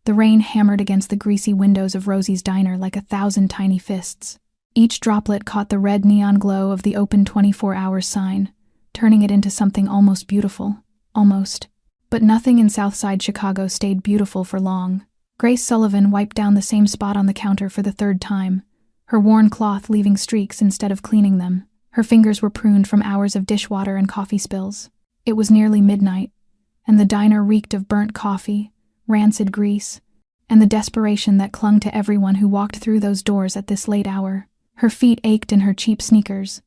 The rain hammered against the greasy windows of Rosie's diner like 1,000 tiny fists. Each droplet caught the red neon glow of the open 24-hour sign, turning it into something almost beautiful. Almost. But nothing in Southside Chicago stayed beautiful for long. Grace Sullivan wiped down the same spot on the counter for the third time, her worn cloth leaving streaks instead of cleaning them. Her fingers were pruned from hours of dishwater and coffee spills. It was nearly midnight, and the diner reeked of burnt coffee, rancid grease, and the desperation that clung to everyone who walked through those doors at this late hour. Her feet ached in her cheap sneakers,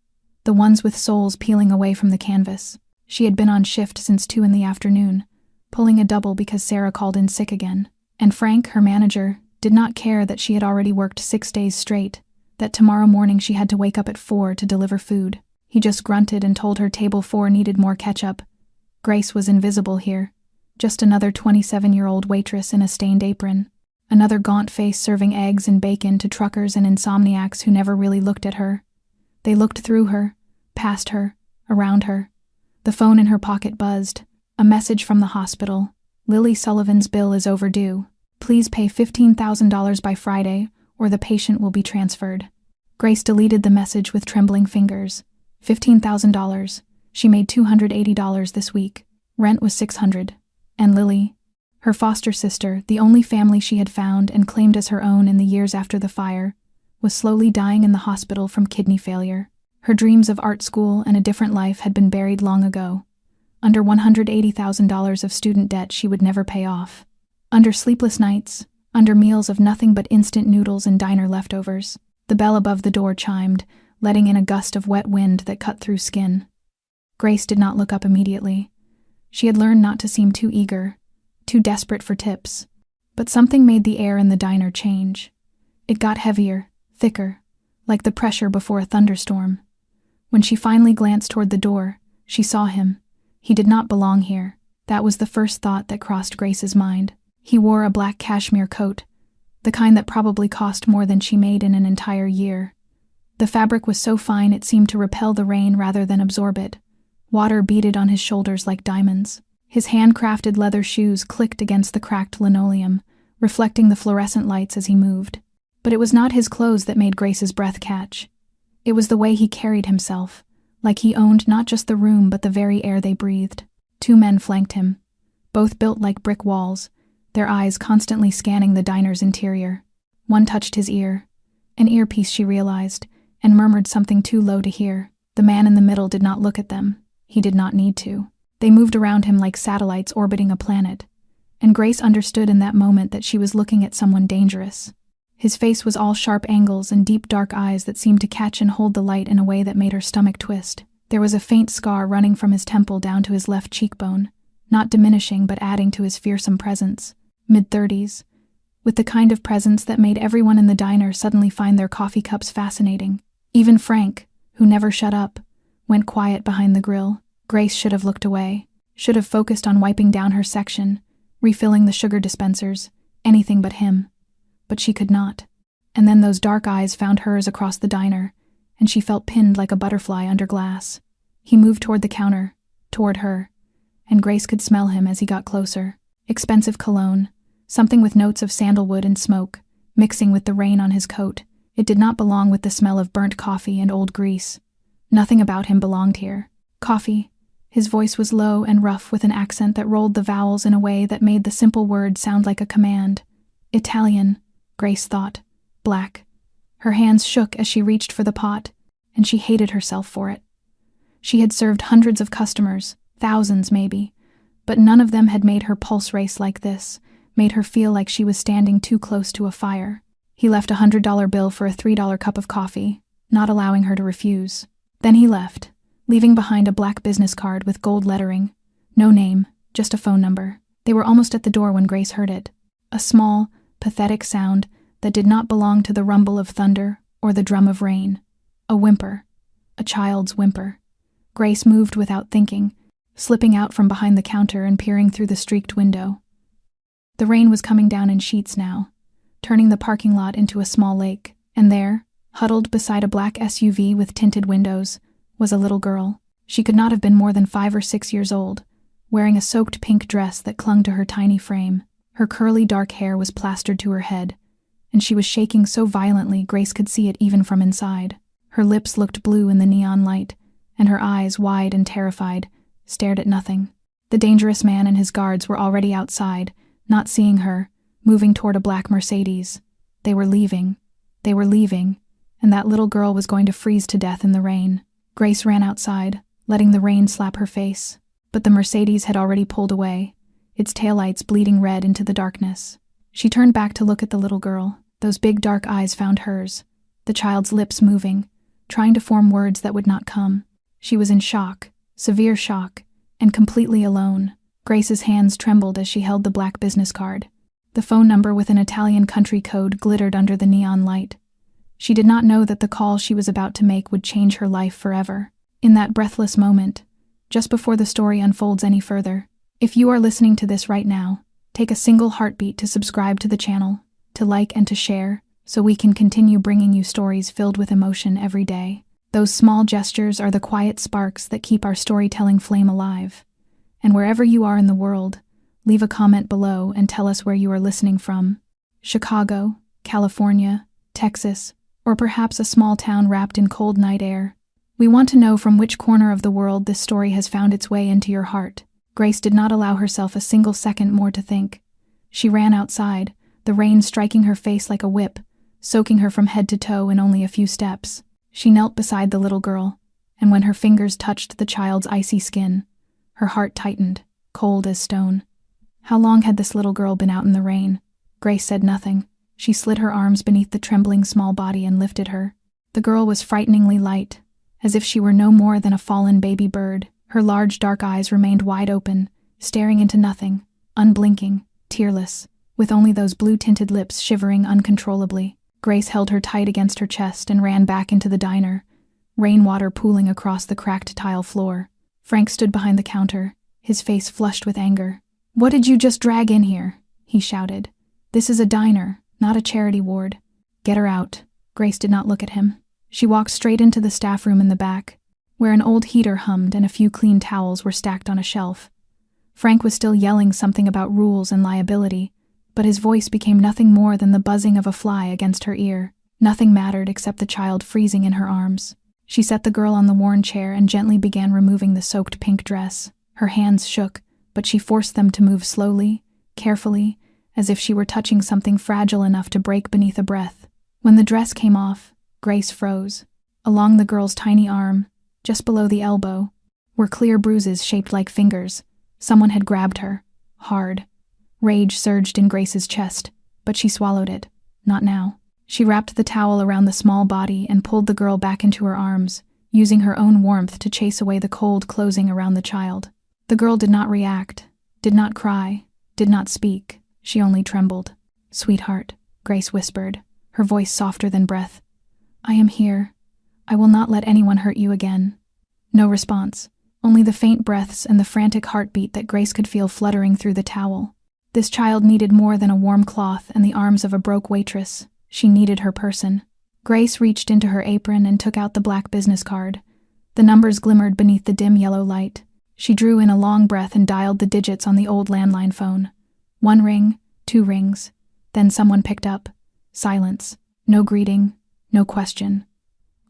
the ones with soles peeling away from the canvas. She had been on shift since 2 in the afternoon, pulling a double because Sarah called in sick again. And Frank, her manager, did not care that she had already worked 6 days straight, that tomorrow morning she had to wake up at 4 to deliver food. He just grunted and told her table 4 needed more ketchup. Grace was invisible here. Just another 27-year-old waitress in a stained apron. Another gaunt face serving eggs and bacon to truckers and insomniacs who never really looked at her. They looked through her, past her, around her. The phone in her pocket buzzed. A message from the hospital. Lily Sullivan's bill is overdue. Please pay $15,000 by Friday, or the patient will be transferred. Grace deleted the message with trembling fingers. $15,000. She made $280 this week. Rent was $600. And Lily, her foster sister, the only family she had found and claimed as her own in the years after the fire, was slowly dying in the hospital from kidney failure. Her dreams of art school and a different life had been buried long ago. Under $180,000 of student debt she would never pay off. Under sleepless nights, under meals of nothing but instant noodles and diner leftovers. The bell above the door chimed, letting in a gust of wet wind that cut through skin. Grace did not look up immediately. She had learned not to seem too eager, too desperate for tips. But something made the air in the diner change. It got heavier, thicker, like the pressure before a thunderstorm. When she finally glanced toward the door, she saw him. He did not belong here. That was the first thought that crossed Grace's mind. He wore a black cashmere coat, the kind that probably cost more than she made in an entire year. The fabric was so fine it seemed to repel the rain rather than absorb it. Water beaded on his shoulders like diamonds. His handcrafted leather shoes clicked against the cracked linoleum, reflecting the fluorescent lights as he moved. But it was not his clothes that made Grace's breath catch. It was the way he carried himself, like he owned not just the room but the very air they breathed. 2 men flanked him, both built like brick walls, their eyes constantly scanning the diner's interior. One touched his ear, an earpiece she realized, and murmured something too low to hear. The man in the middle did not look at them. He did not need to. They moved around him like satellites orbiting a planet, and Grace understood in that moment that she was looking at someone dangerous. His face was all sharp angles and deep dark eyes that seemed to catch and hold the light in a way that made her stomach twist. There was a faint scar running from his temple down to his left cheekbone, not diminishing but adding to his fearsome presence. Mid-30s, with the kind of presence that made everyone in the diner suddenly find their coffee cups fascinating. Even Frank, who never shut up, went quiet behind the grill. Grace should have looked away, should have focused on wiping down her section, refilling the sugar dispensers, anything but him. But she could not. And then those dark eyes found hers across the diner, and she felt pinned like a butterfly under glass. He moved toward the counter, toward her, and Grace could smell him as he got closer. Expensive cologne, something with notes of sandalwood and smoke, mixing with the rain on his coat. It did not belong with the smell of burnt coffee and old grease. Nothing about him belonged here. Coffee. His voice was low and rough with an accent that rolled the vowels in a way that made the simple word sound like a command. Italian, Grace thought. Black. Her hands shook as she reached for the pot, and she hated herself for it. She had served hundreds of customers, thousands maybe, but none of them had made her pulse race like this, made her feel like she was standing too close to a fire. He left a $100 bill for a $3 cup of coffee, not allowing her to refuse. Then he left, leaving behind a black business card with gold lettering. No name, just a phone number. They were almost at the door when Grace heard it. A small, pathetic sound that did not belong to the rumble of thunder or the drum of rain. A whimper. A child's whimper. Grace moved without thinking, slipping out from behind the counter and peering through the streaked window. The rain was coming down in sheets now, turning the parking lot into a small lake, and there, huddled beside a black SUV with tinted windows, was a little girl. She could not have been more than 5 or 6 years old, wearing a soaked pink dress that clung to her tiny frame. Her curly dark hair was plastered to her head, and she was shaking so violently Grace could see it even from inside. Her lips looked blue in the neon light, and her eyes, wide and terrified, stared at nothing. The dangerous man and his guards were already outside, not seeing her, moving toward a black Mercedes. They were leaving, and that little girl was going to freeze to death in the rain. Grace ran outside, letting the rain slap her face. But the Mercedes had already pulled away, its taillights bleeding red into the darkness. She turned back to look at the little girl. Those big dark eyes found hers, the child's lips moving, trying to form words that would not come. She was in shock, severe shock, and completely alone. Grace's hands trembled as she held the black business card. The phone number with an Italian country code glittered under the neon light. She did not know that the call she was about to make would change her life forever. In that breathless moment, just before the story unfolds any further, if you are listening to this right now, take a single heartbeat to subscribe to the channel, to like and to share, so we can continue bringing you stories filled with emotion every day. Those small gestures are the quiet sparks that keep our storytelling flame alive. And wherever you are in the world, leave a comment below and tell us where you are listening from. Chicago, California, Texas, or perhaps a small town wrapped in cold night air. We want to know from which corner of the world this story has found its way into your heart. Grace did not allow herself a single second more to think. She ran outside, the rain striking her face like a whip, soaking her from head to toe in only a few steps. She knelt beside the little girl, and when her fingers touched the child's icy skin, her heart tightened, cold as stone. How long had this little girl been out in the rain? Grace said nothing. She slid her arms beneath the trembling small body and lifted her. The girl was frighteningly light, as if she were no more than a fallen baby bird. Her large dark eyes remained wide open, staring into nothing, unblinking, tearless, with only those blue-tinted lips shivering uncontrollably. Grace held her tight against her chest and ran back into the diner, rainwater pooling across the cracked tile floor. Frank stood behind the counter, his face flushed with anger. "What did you just drag in here?" he shouted. "This is a diner, not a charity ward." "Get her out." Grace did not look at him. She walked straight into the staff room in the back, where an old heater hummed and a few clean towels were stacked on a shelf. Frank was still yelling something about rules and liability, but his voice became nothing more than the buzzing of a fly against her ear. Nothing mattered except the child freezing in her arms. She set the girl on the worn chair and gently began removing the soaked pink dress. Her hands shook, but she forced them to move slowly, carefully, as if she were touching something fragile enough to break beneath a breath. When the dress came off, Grace froze. Along the girl's tiny arm, just below the elbow, were clear bruises shaped like fingers. Someone had grabbed her, hard. Rage surged in Grace's chest, but she swallowed it. Not now. She wrapped the towel around the small body and pulled the girl back into her arms, using her own warmth to chase away the cold closing around the child. The girl did not react, did not cry, did not speak. She only trembled. "Sweetheart," Grace whispered, her voice softer than breath. "I am here. I will not let anyone hurt you again." No response, only the faint breaths and the frantic heartbeat that Grace could feel fluttering through the towel. This child needed more than a warm cloth and the arms of a broke waitress. She needed her person. Grace reached into her apron and took out the black business card. The numbers glimmered beneath the dim yellow light. She drew in a long breath and dialed the digits on the old landline phone. 1 ring, 2 rings. Then someone picked up. Silence. No greeting, no question.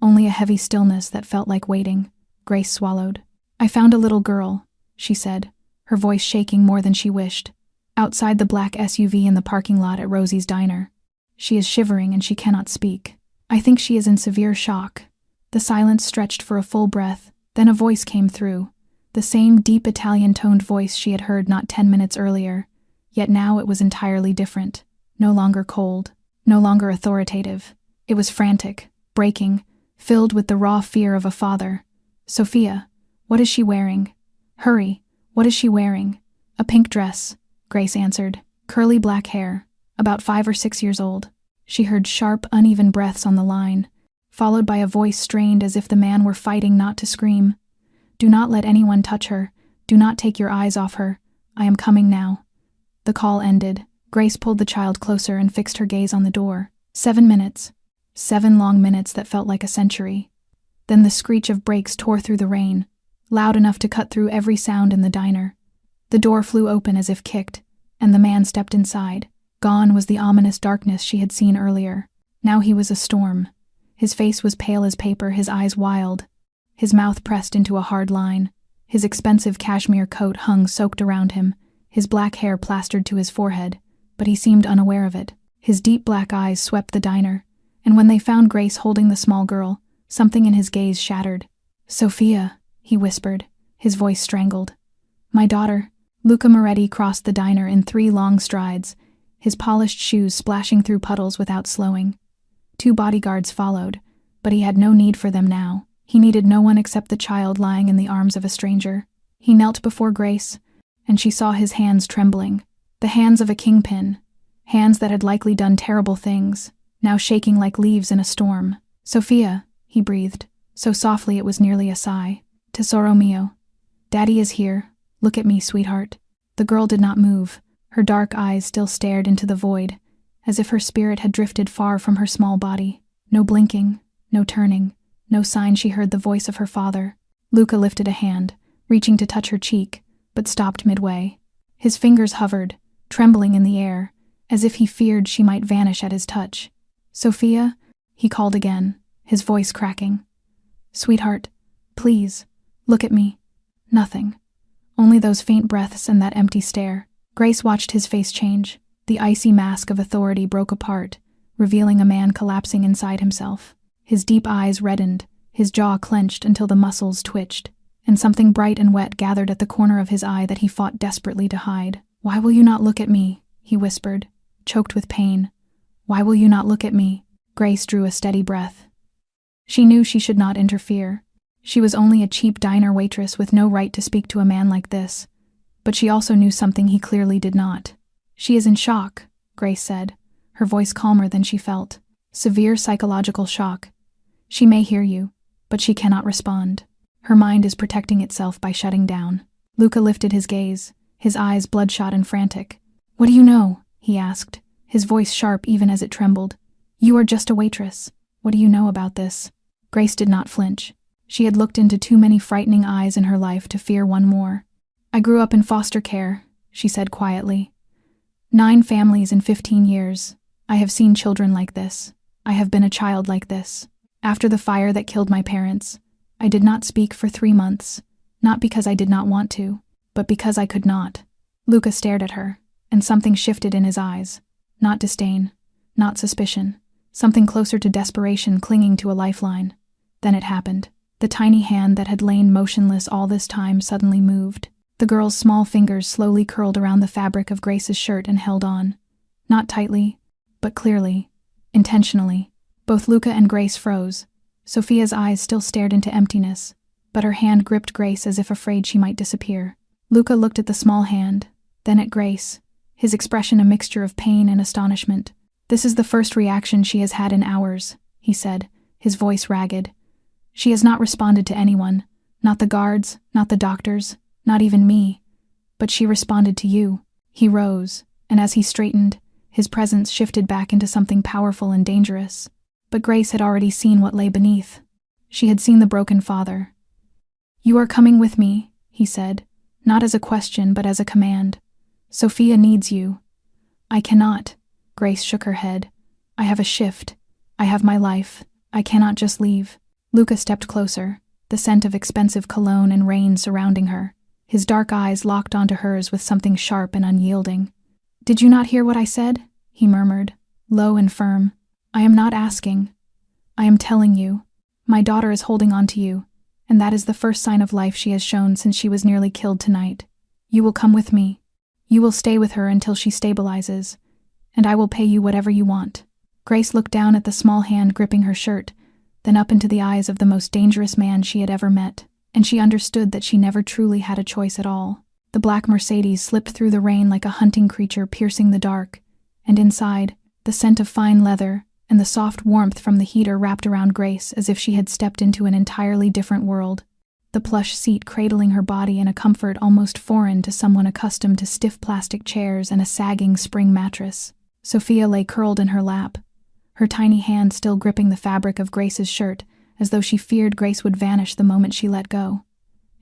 Only a heavy stillness that felt like waiting. Grace swallowed. "I found a little girl," she said, her voice shaking more than she wished. "Outside the black SUV in the parking lot at Rosie's diner. She is shivering and she cannot speak. I think she is in severe shock." The silence stretched for a full breath, then a voice came through. The same deep Italian-toned voice she had heard not 10 minutes earlier, yet now it was entirely different. No longer cold, no longer authoritative. It was frantic, breaking, filled with the raw fear of a father. "Sophia, what is she wearing? Hurry, what is she wearing?" "A pink dress," Grace answered. "Curly black hair, about 5 or 6 years old." She heard sharp, uneven breaths on the line, followed by a voice strained as if the man were fighting not to scream. "Do not let anyone touch her. Do not take your eyes off her. I am coming now." The call ended. Grace pulled the child closer and fixed her gaze on the door. 7 minutes. 7 long minutes that felt like a century. Then the screech of brakes tore through the rain, loud enough to cut through every sound in the diner. The door flew open as if kicked, and the man stepped inside. Gone was the ominous darkness she had seen earlier. Now he was a storm. His face was pale as paper, his eyes wild, his mouth pressed into a hard line. His expensive cashmere coat hung soaked around him, his black hair plastered to his forehead, but he seemed unaware of it. His deep black eyes swept the diner, and when they found Grace holding the small girl, something in his gaze shattered. "Sophia," he whispered, his voice strangled. "My daughter." Luca Moretti crossed the diner in 3 long strides, his polished shoes splashing through puddles without slowing. 2 bodyguards followed, but he had no need for them now. He needed no one except the child lying in the arms of a stranger. He knelt before Grace, and she saw his hands trembling. The hands of a kingpin, hands that had likely done terrible things, now shaking like leaves in a storm. "Sophia," he breathed, so softly it was nearly a sigh. "Tesoro mio. Daddy is here. Look at me, sweetheart." The girl did not move. Her dark eyes still stared into the void, as if her spirit had drifted far from her small body. No blinking, no turning, no sign she heard the voice of her father. Luca lifted a hand, reaching to touch her cheek, but stopped midway. His fingers hovered, trembling in the air, as if he feared she might vanish at his touch. "Sophia," he called again, his voice cracking. "Sweetheart, please, look at me." Nothing. Only those faint breaths and that empty stare. Grace watched his face change. The icy mask of authority broke apart, revealing a man collapsing inside himself. His deep eyes reddened, his jaw clenched until the muscles twitched, and something bright and wet gathered at the corner of his eye that he fought desperately to hide. "Why will you not look at me?" he whispered, choked with pain. "Why will you not look at me?" Grace drew a steady breath. She knew she should not interfere. She was only a cheap diner waitress with no right to speak to a man like this. But she also knew something he clearly did not. "She is in shock," Grace said, her voice calmer than she felt. "Severe psychological shock. She may hear you, but she cannot respond. Her mind is protecting itself by shutting down." Luca lifted his gaze, his eyes bloodshot and frantic. "What do you know?" he asked, his voice sharp even as it trembled. "You are just a waitress. What do you know about this?" Grace did not flinch. She had looked into too many frightening eyes in her life to fear one more. "I grew up in foster care," she said quietly. 9 families in 15 years. I have seen children like this. I have been a child like this. After the fire that killed my parents, I did not speak for 3 months, not because I did not want to, but because I could not." Luca stared at her, and something shifted in his eyes. Not disdain, not suspicion, something closer to desperation clinging to a lifeline. Then it happened. The tiny hand that had lain motionless all this time suddenly moved. The girl's small fingers slowly curled around the fabric of Grace's shirt and held on. Not tightly, but clearly, intentionally. Both Luca and Grace froze. Sophia's eyes still stared into emptiness, but her hand gripped Grace as if afraid she might disappear. Luca looked at the small hand, then at Grace, his expression a mixture of pain and astonishment. "This is the first reaction she has had in hours," he said, his voice ragged. "She has not responded to anyone, not the guards, not the doctors, not even me. But she responded to you." He rose, and as he straightened, his presence shifted back into something powerful and dangerous. But Grace had already seen what lay beneath. She had seen the broken father. "You are coming with me," he said, not as a question but as a command. "Sophia needs you." "I cannot." Grace shook her head. "I have a shift. I have my life. I cannot just leave." Luca stepped closer, the scent of expensive cologne and rain surrounding her. His dark eyes locked onto hers with something sharp and unyielding. "Did you not hear what I said?" he murmured, low and firm. "I am not asking. I am telling you. My daughter is holding on to you, and that is the first sign of life she has shown since she was nearly killed tonight. You will come with me. You will stay with her until she stabilizes, and I will pay you whatever you want." Grace looked down at the small hand gripping her shirt, then up into the eyes of the most dangerous man she had ever met, and she understood that she never truly had a choice at all. The black Mercedes slipped through the rain like a hunting creature piercing the dark, and inside, the scent of fine leather and the soft warmth from the heater wrapped around Grace as if she had stepped into an entirely different world. The plush seat cradling her body in a comfort almost foreign to someone accustomed to stiff plastic chairs and a sagging spring mattress. Sophia lay curled in her lap, her tiny hand still gripping the fabric of Grace's shirt, as though she feared Grace would vanish the moment she let go.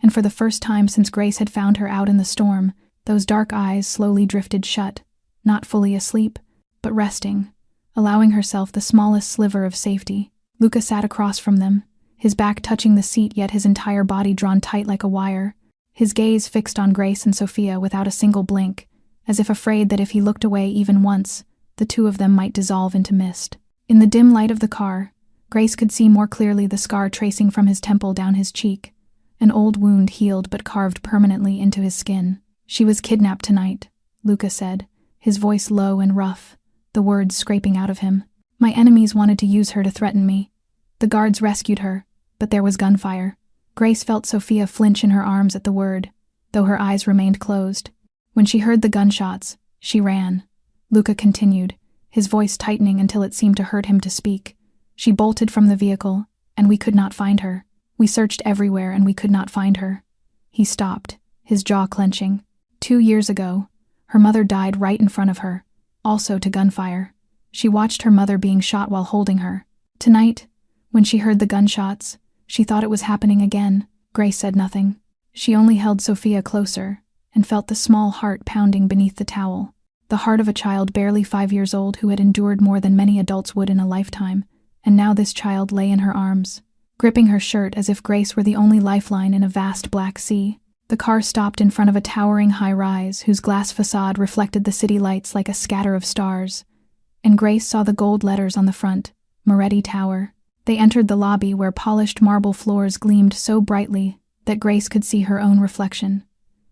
And for the first time since Grace had found her out in the storm, Those dark eyes slowly drifted shut, not fully asleep, but resting, allowing herself the smallest sliver of safety. Luca sat across from them, his back touching the seat yet his entire body drawn tight like a wire, his gaze fixed on Grace and Sophia without a single blink, as if afraid that if he looked away even once, the two of them might dissolve into mist. In the dim light of the car, Grace could see more clearly the scar tracing from his temple down his cheek, an old wound healed but carved permanently into his skin. "She was kidnapped tonight," Luca said, his voice low and rough, the words scraping out of him. "My enemies wanted to use her to threaten me. The guards rescued her, but there was gunfire." Grace felt Sophia flinch in her arms at the word, though her eyes remained closed. When she heard the gunshots, she ran. Luca continued, his voice tightening until it seemed to hurt him to speak. "She bolted from the vehicle, and we could not find her. We searched everywhere and we could not find her." He stopped, his jaw clenching. 2 years ago, her mother died right in front of her, also to gunfire. She watched her mother being shot while holding her. Tonight, when she heard the gunshots, she thought it was happening again. Grace said nothing. She only held Sophia closer and felt the small heart pounding beneath the towel. The heart of a child barely 5 years old who had endured more than many adults would in a lifetime, and now this child lay in her arms, gripping her shirt as if Grace were the only lifeline in a vast black sea. The car stopped in front of a towering high-rise whose glass facade reflected the city lights like a scatter of stars, and Grace saw the gold letters on the front, Moretti Tower. They entered the lobby where polished marble floors gleamed so brightly that Grace could see her own reflection,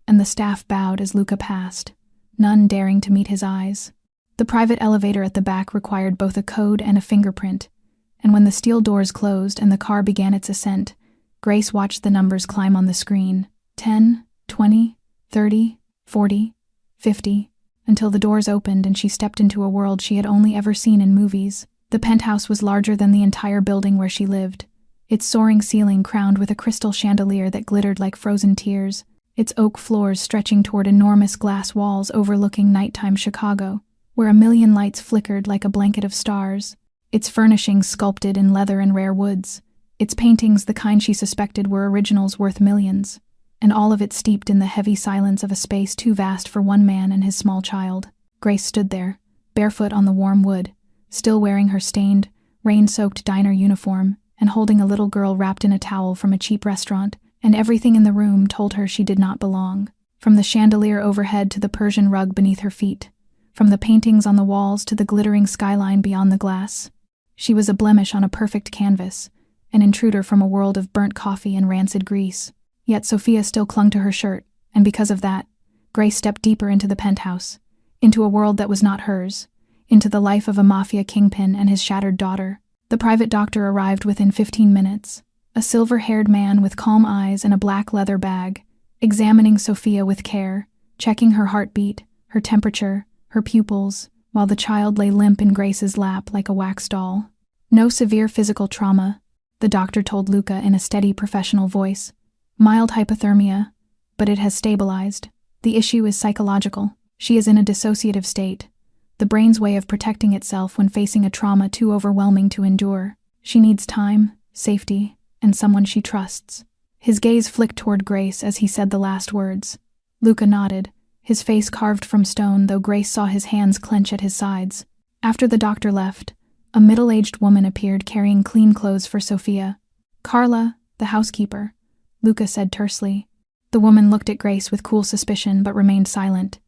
and the staff bowed as Luca passed, none daring to meet his eyes. The private elevator at the back required both a code and a fingerprint, and when the steel doors closed and the car began its ascent, Grace watched the numbers climb on the screen. 10, 20, 30, 40, 50, until the doors opened and she stepped into a world she had only ever seen in movies. The penthouse was larger than the entire building where she lived, its soaring ceiling crowned with a crystal chandelier that glittered like frozen tears, its oak floors stretching toward enormous glass walls overlooking nighttime Chicago, where a million lights flickered like a blanket of stars, its furnishings sculpted in leather and rare woods, its paintings the kind she suspected were originals worth millions, and all of it steeped in the heavy silence of a space too vast for one man and his small child. Grace stood there, barefoot on the warm wood, still wearing her stained, rain-soaked diner uniform, and holding a little girl wrapped in a towel from a cheap restaurant, and everything in the room told her she did not belong. From the chandelier overhead to the Persian rug beneath her feet, from the paintings on the walls to the glittering skyline beyond the glass. She was a blemish on a perfect canvas, an intruder from a world of burnt coffee and rancid grease. Yet Sophia still clung to her shirt, and because of that, Grace stepped deeper into the penthouse, into a world that was not hers, into the life of a Mafia kingpin and his shattered daughter. The private doctor arrived within 15 minutes, a silver-haired man with calm eyes and a black leather bag, examining Sophia with care, checking her heartbeat, her temperature, her pupils, while the child lay limp in Grace's lap like a wax doll. "No severe physical trauma," the doctor told Luca in a steady professional voice. "Mild hypothermia, but it has stabilized. The issue is psychological. She is in a dissociative state, the brain's way of protecting itself when facing a trauma too overwhelming to endure. She needs time, safety, and someone she trusts." His gaze flicked toward Grace as he said the last words. Luca nodded, his face carved from stone, though Grace saw his hands clench at his sides. After the doctor left, a middle-aged woman appeared carrying clean clothes for Sophia. "Carla, the housekeeper," Luca said tersely. The woman looked at Grace with cool suspicion but remained silent.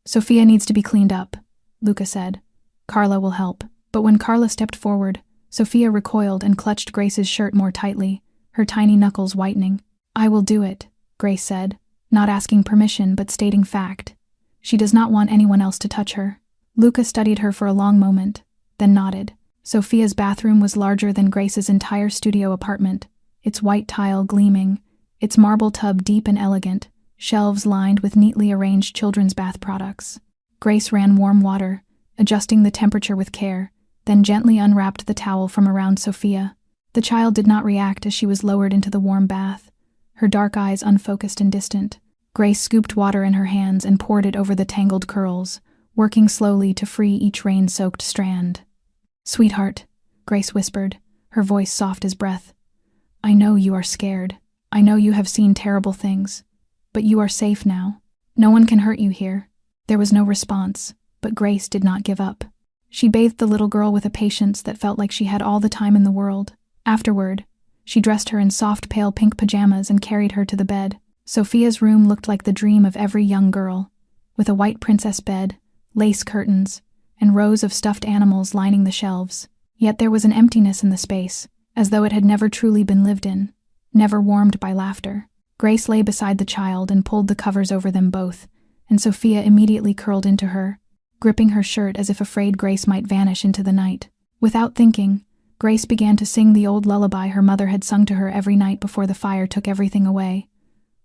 "Sophia needs to be cleaned up," Luca said. "Carla will help." But when Carla stepped forward, Sophia recoiled and clutched Grace's shirt more tightly, her tiny knuckles whitening. "I will do it," Grace said, not asking permission but stating fact. She does not want anyone else to touch her. Luca studied her for a long moment, then nodded. Sophia's bathroom was larger than Grace's entire studio apartment, its white tile gleaming, its marble tub deep and elegant, shelves lined with neatly arranged children's bath products. Grace ran warm water, adjusting the temperature with care, then gently unwrapped the towel from around Sophia. The child did not react as she was lowered into the warm bath, her dark eyes unfocused and distant. Grace scooped water in her hands and poured it over the tangled curls, working slowly to free each rain-soaked strand. "Sweetheart," Grace whispered, her voice soft as breath. "I know you are scared. I know you have seen terrible things. But you are safe now." "No one can hurt you here." There was no response, but Grace did not give up. She bathed the little girl with a patience that felt like she had all the time in the world. Afterward, she dressed her in soft pale pink pajamas and carried her to the bed. Sophia's room looked like the dream of every young girl, with a white princess bed, lace curtains, and rows of stuffed animals lining the shelves. Yet there was an emptiness in the space, as though it had never truly been lived in, never warmed by laughter. Grace lay beside the child and pulled the covers over them both, and Sophia immediately curled into her, gripping her shirt as if afraid Grace might vanish into the night. Without thinking, Grace began to sing the old lullaby her mother had sung to her every night before the fire took everything away,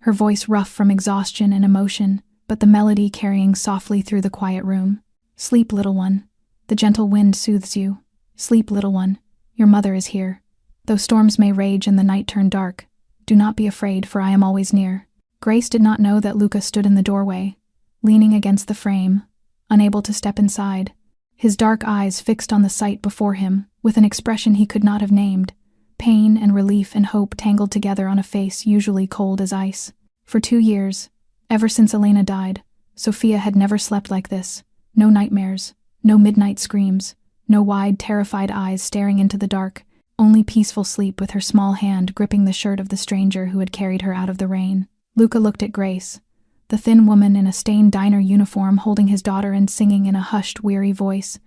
her voice rough from exhaustion and emotion, but the melody carrying softly through the quiet room. "Sleep, little one. The gentle wind soothes you. Sleep, little one. Your mother is here. Though storms may rage and the night turn dark, do not be afraid, for I am always near." Grace did not know that Luca stood in the doorway, leaning against the frame, unable to step inside, his dark eyes fixed on the sight before him, with an expression he could not have named, pain and relief and hope tangled together on a face usually cold as ice. For 2 years, ever since Elena died, Sophia had never slept like this. No nightmares, no midnight screams, no wide, terrified eyes staring into the dark, only peaceful sleep with her small hand gripping the shirt of the stranger who had carried her out of the rain. Luca looked at Grace, the thin woman in a stained diner uniform holding his daughter and singing in a hushed, weary voice,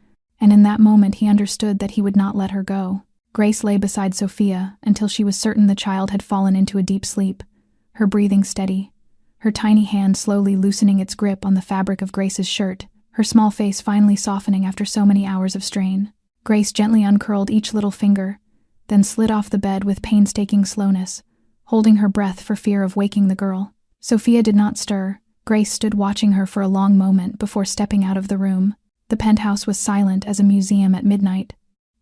and in that moment he understood that he would not let her go. Grace lay beside Sophia until she was certain the child had fallen into a deep sleep, her breathing steady, her tiny hand slowly loosening its grip on the fabric of Grace's shirt, her small face finally softening after so many hours of strain. Grace gently uncurled each little finger, then slid off the bed with painstaking slowness, holding her breath for fear of waking the girl. Sophia did not stir. Grace stood watching her for a long moment before stepping out of the room. The penthouse was silent as a museum at midnight,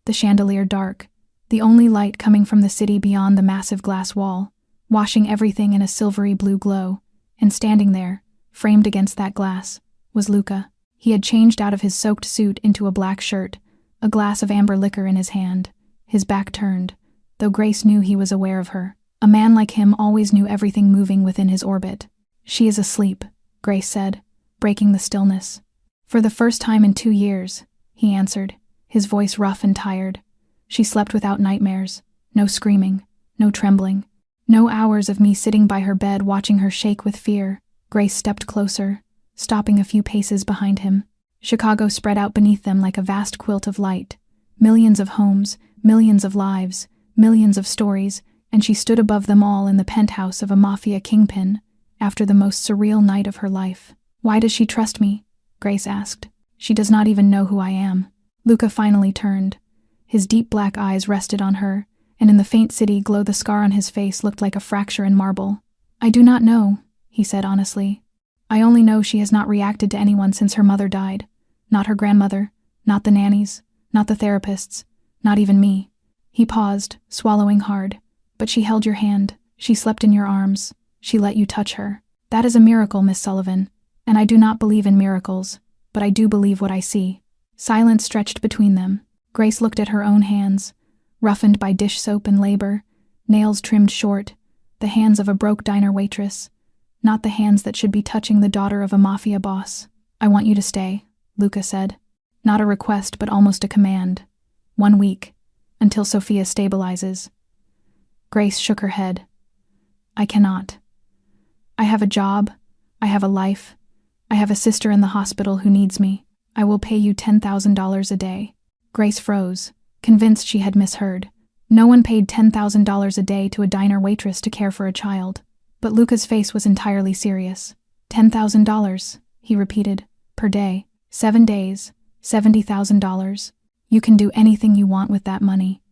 the chandelier dark, the only light coming from the city beyond the massive glass wall, washing everything in a silvery blue glow, and standing there, framed against that glass, was Luca. He had changed out of his soaked suit into a black shirt, a glass of amber liquor in his hand, his back turned, though Grace knew he was aware of her. A man like him always knew everything moving within his orbit. "She is asleep," Grace said, breaking the stillness. "For the first time in 2 years," he answered, his voice rough and tired. "She slept without nightmares, no screaming, no trembling, no hours of me sitting by her bed watching her shake with fear." Grace stepped closer, stopping a few paces behind him. Chicago spread out beneath them like a vast quilt of light. Millions of homes, millions of lives, millions of stories, and she stood above them all in the penthouse of a Mafia kingpin, after the most surreal night of her life. "Why does she trust me?" Grace asked. "She does not even know who I am." Luca finally turned. His deep black eyes rested on her, and in the faint city glow the scar on his face looked like a fracture in marble. "I do not know," he said honestly. "I only know she has not reacted to anyone since her mother died. Not her grandmother, not the nannies, not the therapists, not even me." He paused, swallowing hard. "But she held your hand, she slept in your arms, she let you touch her. That is a miracle, Miss Sullivan, and I do not believe in miracles, but I do believe what I see." Silence stretched between them. Grace looked at her own hands, roughened by dish soap and labor, nails trimmed short, the hands of a broke diner waitress, not the hands that should be touching the daughter of a Mafia boss. "I want you to stay," Luca said. Not a request, but almost a command. 1 week, until Sophia stabilizes. Grace shook her head. "I cannot. I have a job, I have a life, I have a sister in the hospital who needs me. I will pay you $10,000 a day." Grace froze, convinced she had misheard. No one paid $10,000 a day to a diner waitress to care for a child. But Luca's face was entirely serious. $10,000, he repeated, per day. 7 days, $70,000. You can do anything you want with that money.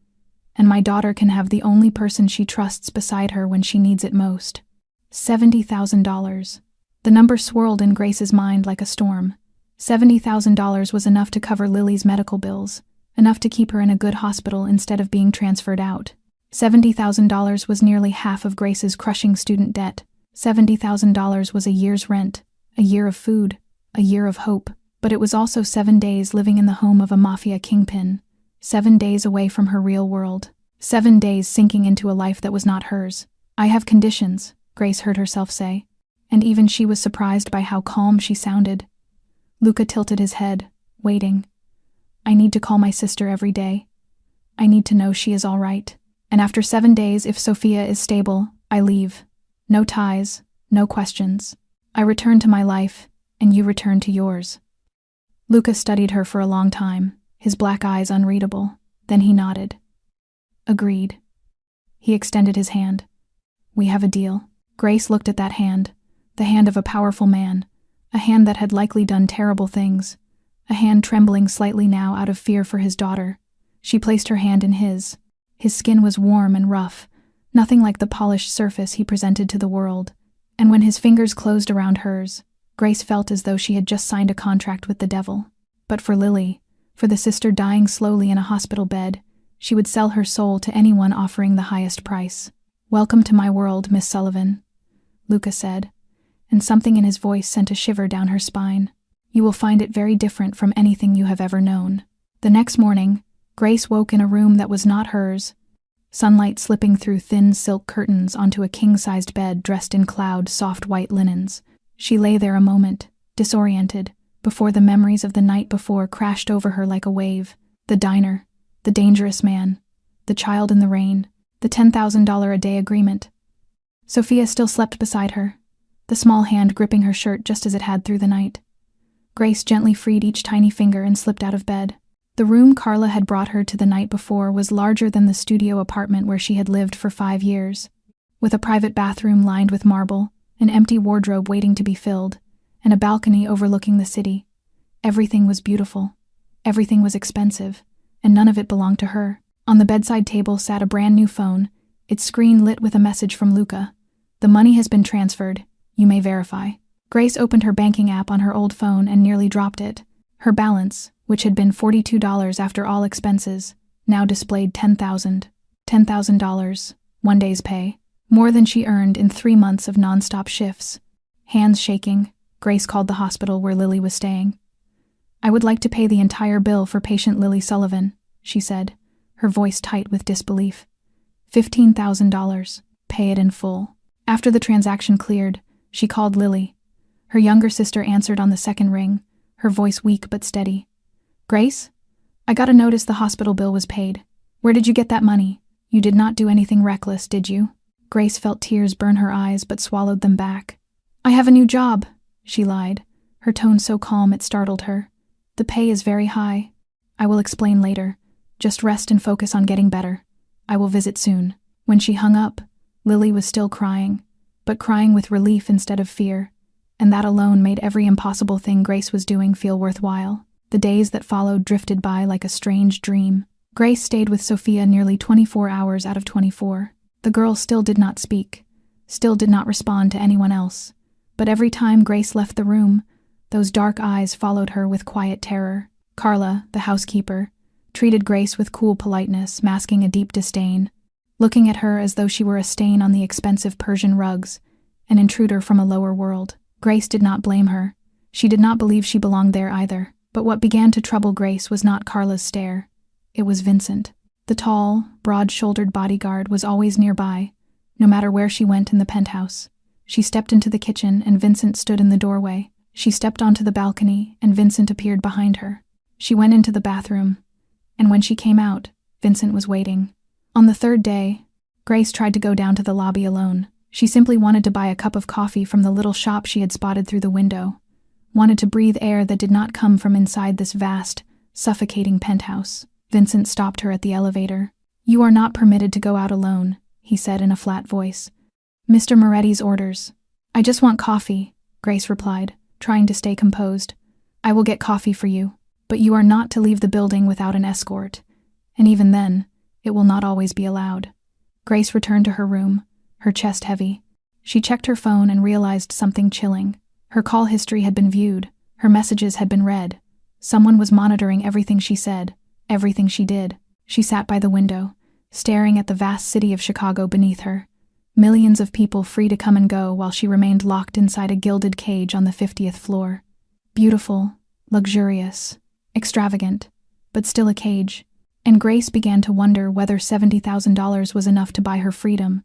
And my daughter can have the only person she trusts beside her when she needs it most. $70,000. The number swirled in Grace's mind like a storm. $70,000 was enough to cover Lily's medical bills, enough to keep her in a good hospital instead of being transferred out. $70,000 was nearly half of Grace's crushing student debt. $70,000 was a year's rent, a year of food, a year of hope. But it was also 7 days living in the home of a Mafia kingpin, 7 days away from her real world, 7 days sinking into a life that was not hers. "I have conditions," Grace heard herself say. and even she was surprised by how calm she sounded. Luca tilted his head, waiting. I need to call my sister every day. I need to know she is all right. And after 7 days, if Sophia is stable, I leave. No ties, no questions. I return to my life, and you return to yours. Luca studied her for a long time, his black eyes unreadable. Then he nodded. Agreed. He extended his hand. We have a deal. Grace looked at that hand, the hand of a powerful man, a hand that had likely done terrible things, a hand trembling slightly now out of fear for his daughter. She placed her hand in his. His skin was warm and rough, nothing like the polished surface he presented to the world, and when his fingers closed around hers, Grace felt as though she had just signed a contract with the devil. But for Lily, for the sister dying slowly in a hospital bed, she would sell her soul to anyone offering the highest price. Welcome to my world, Miss Sullivan, Luca said, and something in his voice sent a shiver down her spine. You will find it very different from anything you have ever known. The next morning, Grace woke in a room that was not hers, sunlight slipping through thin silk curtains onto a king-sized bed dressed in soft white linens. She lay there a moment, disoriented, before the memories of the night before crashed over her like a wave. The diner, the dangerous man, the child in the rain, the $10,000 a day agreement. Sophia still slept beside her, the small hand gripping her shirt just as it had through the night. Grace gently freed each tiny finger and slipped out of bed. The room Carla had brought her to the night before was larger than the studio apartment where she had lived for 5 years, with a private bathroom lined with marble, an empty wardrobe waiting to be filled, and a balcony overlooking the city. Everything was beautiful. Everything was expensive, and none of it belonged to her. On the bedside table sat a brand new phone, its screen lit with a message from Luca. The money has been transferred. You may verify. Grace opened her banking app on her old phone and nearly dropped it. Her balance, which had been $42 after all expenses, now displayed $10,000. $10,000, 1 day's pay. More than she earned in 3 months of non-stop shifts. Hands shaking, Grace called the hospital where Lily was staying. I would like to pay the entire bill for patient Lily Sullivan, she said, her voice tight with disbelief. $15,000. Pay it in full. After the transaction cleared, she called Lily. Her younger sister answered on the second ring, her voice weak but steady. Grace? I got a notice the hospital bill was paid. Where did you get that money? You did not do anything reckless, did you? Grace felt tears burn her eyes but swallowed them back. I have a new job, she lied, her tone so calm it startled her. The pay is very high. I will explain later. Just rest and focus on getting better. I will visit soon. When she hung up, Lily was still crying, but crying with relief instead of fear, and that alone made every impossible thing Grace was doing feel worthwhile. The days that followed drifted by like a strange dream. Grace stayed with Sophia nearly 24 hours out of 24. The girl still did not speak, still did not respond to anyone else, but every time Grace left the room, those dark eyes followed her with quiet terror. Carla, the housekeeper, treated Grace with cool politeness, masking a deep disdain, looking at her as though she were a stain on the expensive Persian rugs, an intruder from a lower world. Grace did not blame her. She did not believe she belonged there either. But what began to trouble Grace was not Carla's stare. It was Vincent. The tall, broad-shouldered bodyguard was always nearby, no matter where she went in the penthouse. She stepped into the kitchen and Vincent stood in the doorway. She stepped onto the balcony and Vincent appeared behind her. She went into the bathroom, and when she came out, Vincent was waiting. On the third day, Grace tried to go down to the lobby alone. She simply wanted to buy a cup of coffee from the little shop she had spotted through the window, wanted to breathe air that did not come from inside this vast, suffocating penthouse. Vincent stopped her at the elevator. You are not permitted to go out alone, he said in a flat voice. Mr. Moretti's orders. I just want coffee, Grace replied, trying to stay composed. I will get coffee for you, but you are not to leave the building without an escort, and even then, it will not always be allowed. Grace returned to her room, her chest heavy. She checked her phone and realized something chilling. Her call history had been viewed, her messages had been read. Someone was monitoring everything she said, everything she did. She sat by the window, staring at the vast city of Chicago beneath her. Millions of people free to come and go while she remained locked inside a gilded cage on the 50th floor. Beautiful, luxurious, extravagant, but still a cage. And Grace began to wonder whether $70,000 was enough to buy her freedom,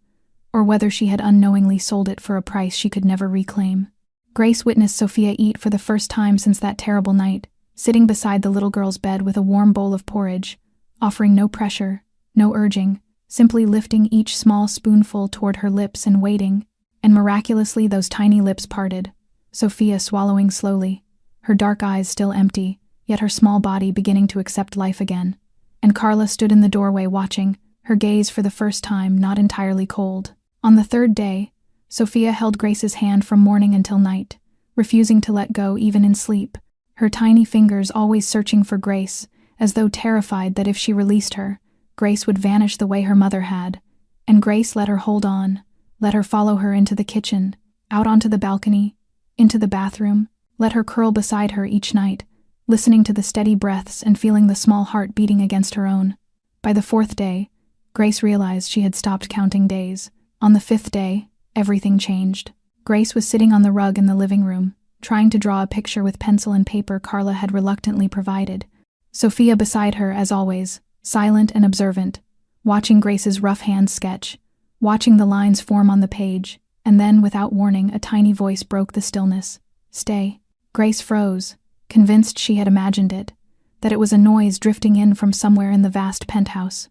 or whether she had unknowingly sold it for a price she could never reclaim. Grace witnessed Sophia eat for the first time since that terrible night, sitting beside the little girl's bed with a warm bowl of porridge, offering no pressure, no urging, simply lifting each small spoonful toward her lips and waiting, and miraculously those tiny lips parted, Sophia swallowing slowly, her dark eyes still empty, yet her small body beginning to accept life again. And Carla stood in the doorway watching, her gaze for the first time not entirely cold. On the third day, Sophia held Grace's hand from morning until night, refusing to let go even in sleep, her tiny fingers always searching for Grace, as though terrified that if she released her, Grace would vanish the way her mother had. And Grace let her hold on, let her follow her into the kitchen, out onto the balcony, into the bathroom, let her curl beside her each night, listening to the steady breaths and feeling the small heart beating against her own. By the fourth day, Grace realized she had stopped counting days. On the fifth day, everything changed. Grace was sitting on the rug in the living room, trying to draw a picture with pencil and paper Carla had reluctantly provided. Sophia beside her, as always, silent and observant, watching Grace's rough hand sketch, watching the lines form on the page, and then, without warning, a tiny voice broke the stillness. "Stay." Grace froze, convinced she had imagined it, that it was a noise drifting in from somewhere in the vast penthouse.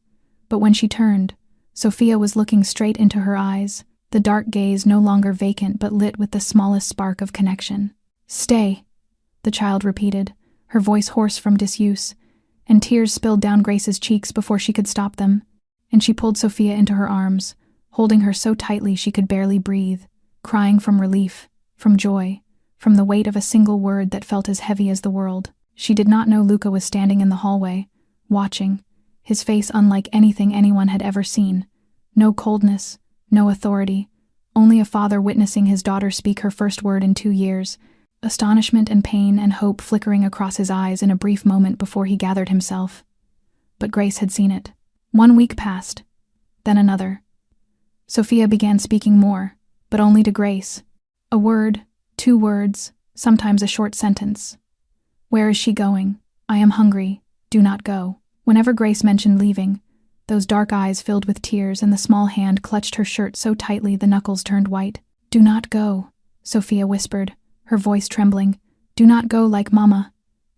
But when she turned, Sophia was looking straight into her eyes, the dark gaze no longer vacant but lit with the smallest spark of connection. "Stay," the child repeated, her voice hoarse from disuse, and tears spilled down Grace's cheeks before she could stop them, and she pulled Sophia into her arms, holding her so tightly she could barely breathe, crying from relief, from joy, from the weight of a single word that felt as heavy as the world. She did not know Luca was standing in the hallway, watching, his face unlike anything anyone had ever seen. No coldness, no authority, only a father witnessing his daughter speak her first word in 2 years, astonishment and pain and hope flickering across his eyes in a brief moment before he gathered himself. But Grace had seen it. 1 week passed, then another. Sophia began speaking more, but only to Grace. A word, 2 words, sometimes a short sentence. "Where is she going? I am hungry. Do not go." Whenever Grace mentioned leaving, those dark eyes filled with tears and the small hand clutched her shirt so tightly the knuckles turned white. "Do not go," Sophia whispered, her voice trembling. "Do not go like Mama."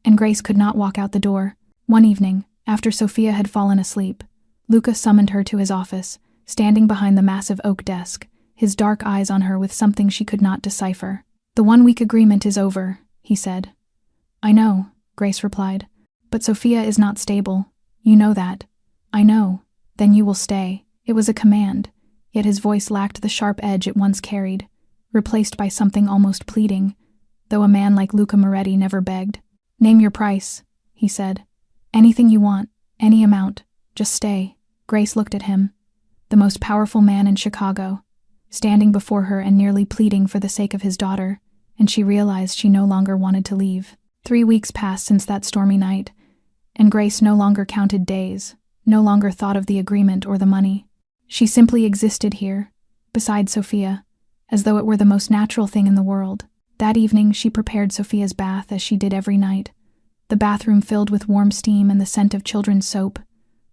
And Grace could not walk out the door. One evening, after Sophia had fallen asleep, Luca summoned her to his office, standing behind the massive oak desk, his dark eyes on her with something she could not decipher. "The 1-week agreement is over," he said. "I know," Grace replied. "But Sophia is not stable. You know that." "I know. Then you will stay." It was a command, yet his voice lacked the sharp edge it once carried, replaced by something almost pleading, though a man like Luca Moretti never begged. "Name your price," he said. "Anything you want, any amount. Just stay." Grace looked at him, the most powerful man in Chicago, standing before her and nearly pleading for the sake of his daughter, and she realized she no longer wanted to leave. 3 weeks passed since that stormy night, and Grace no longer counted days, no longer thought of the agreement or the money. She simply existed here, beside Sophia, as though it were the most natural thing in the world. That evening she prepared Sophia's bath as she did every night, the bathroom filled with warm steam and the scent of children's soap,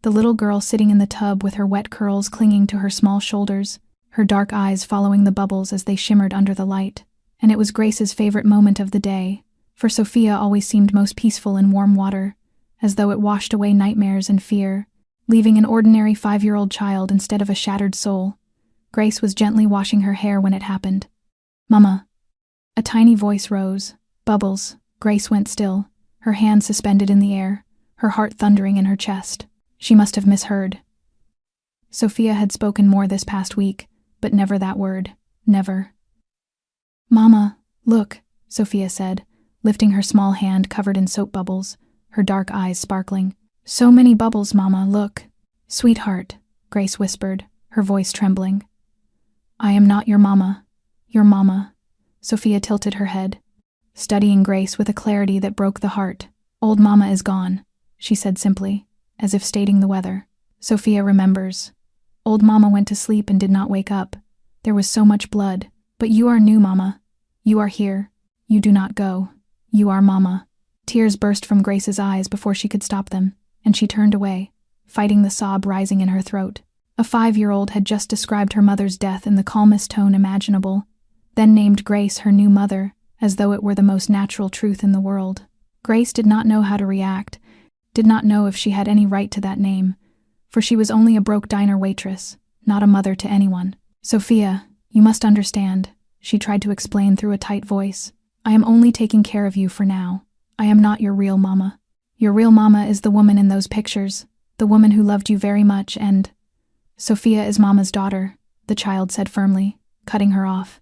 the little girl sitting in the tub with her wet curls clinging to her small shoulders, her dark eyes following the bubbles as they shimmered under the light. And it was Grace's favorite moment of the day, for Sophia always seemed most peaceful in warm water, as though it washed away nightmares and fear, leaving an ordinary 5-year-old child instead of a shattered soul. Grace was gently washing her hair when it happened. "Mama." A tiny voice rose. Bubbles. Grace went still, her hands suspended in the air, her heart thundering in her chest. She must have misheard. Sophia had spoken more this past week, but never that word. Never. "Mama, look," Sophia said, lifting her small hand covered in soap bubbles, her dark eyes sparkling. "So many bubbles, Mama, look." "Sweetheart," Grace whispered, her voice trembling. "I am not your mama. Your mama." Sophia tilted her head, studying Grace with a clarity that broke the heart. "Old Mama is gone," she said simply, as if stating the weather. "Sophia remembers. Old Mama went to sleep and did not wake up. There was so much blood. But you are new, Mama. You are here. You do not go. You are Mama." Tears burst from Grace's eyes before she could stop them, and she turned away, fighting the sob rising in her throat. A 5-year-old had just described her mother's death in the calmest tone imaginable, then named Grace her new mother, as though it were the most natural truth in the world. Grace did not know how to react, did not know if she had any right to that name, for she was only a broke diner waitress, not a mother to anyone. "Sophia, you must understand," she tried to explain through a tight voice. "I am only taking care of you for now. I am not your real mama. Your real mama is the woman in those pictures, the woman who loved you very much and—" "Sophia is Mama's daughter," the child said firmly, cutting her off.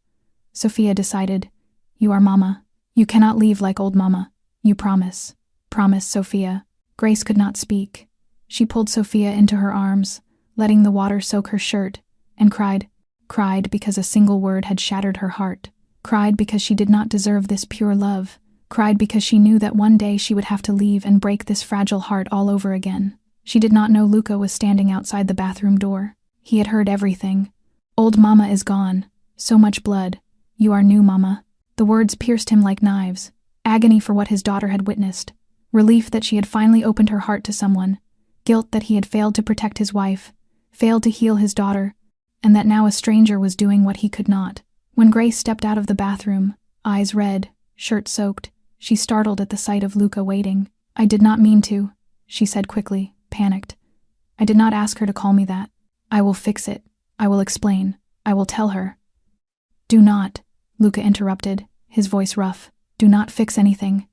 Sophia decided, "You are Mama. You cannot leave like old Mama. You promise. Promise, Sophia." Grace could not speak. She pulled Sophia into her arms, letting the water soak her shirt, and cried because a single word had shattered her heart. Cried because she did not deserve this pure love. Cried because she knew that one day she would have to leave and break this fragile heart all over again. She did not know Luca was standing outside the bathroom door. He had heard everything. "Old Mama is gone. So much blood. You are new, Mama." The words pierced him like knives. Agony for what his daughter had witnessed. Relief that she had finally opened her heart to someone. Guilt that he had failed to protect his wife, failed to heal his daughter, and that now a stranger was doing what he could not. When Grace stepped out of the bathroom, eyes red, shirt soaked, she startled at the sight of Luca waiting. "I did not mean to," she said quickly, panicked. "I did not ask her to call me that. I will fix it. I will explain. I will tell her." "Do not," Luca interrupted, his voice rough. "Do not fix anything."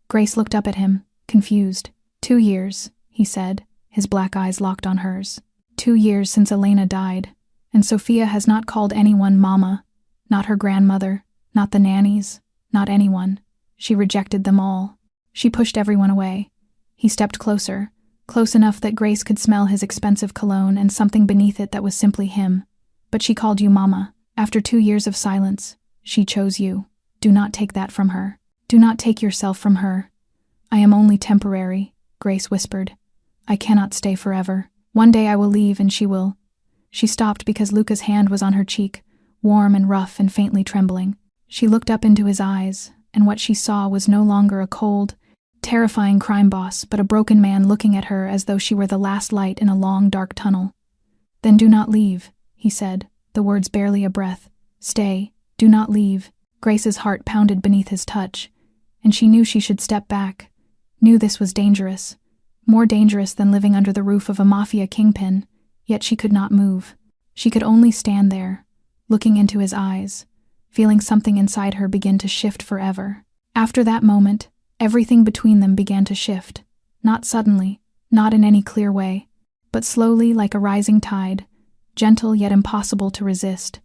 Grace looked up at him, confused. 2 years, he said, his black eyes locked on hers. 2 years since Elena died, and Sophia has not called anyone Mama, not her grandmother, not the nannies, not anyone. She rejected them all. She pushed everyone away. He stepped closer, close enough that Grace could smell his expensive cologne and something beneath it that was simply him. "But she called you Mama. After 2 years of silence, she chose you. Do not take that from her. Do not take yourself from her." "I am only temporary," Grace whispered. "I cannot stay forever. One day I will leave and she will—" She stopped because Luca's hand was on her cheek, warm and rough and faintly trembling. She looked up into his eyes, and what she saw was no longer a cold, terrifying crime boss, but a broken man looking at her as though she were the last light in a long, dark tunnel. "Then do not leave," he said, the words barely a breath. "Stay. Do not leave." Grace's heart pounded beneath his touch, and she knew she should step back, knew this was dangerous, more dangerous than living under the roof of a Mafia kingpin, yet she could not move. She could only stand there, looking into his eyes, feeling something inside her begin to shift forever. After that moment, everything between them began to shift, not suddenly, not in any clear way, but slowly like a rising tide, gentle yet impossible to resist.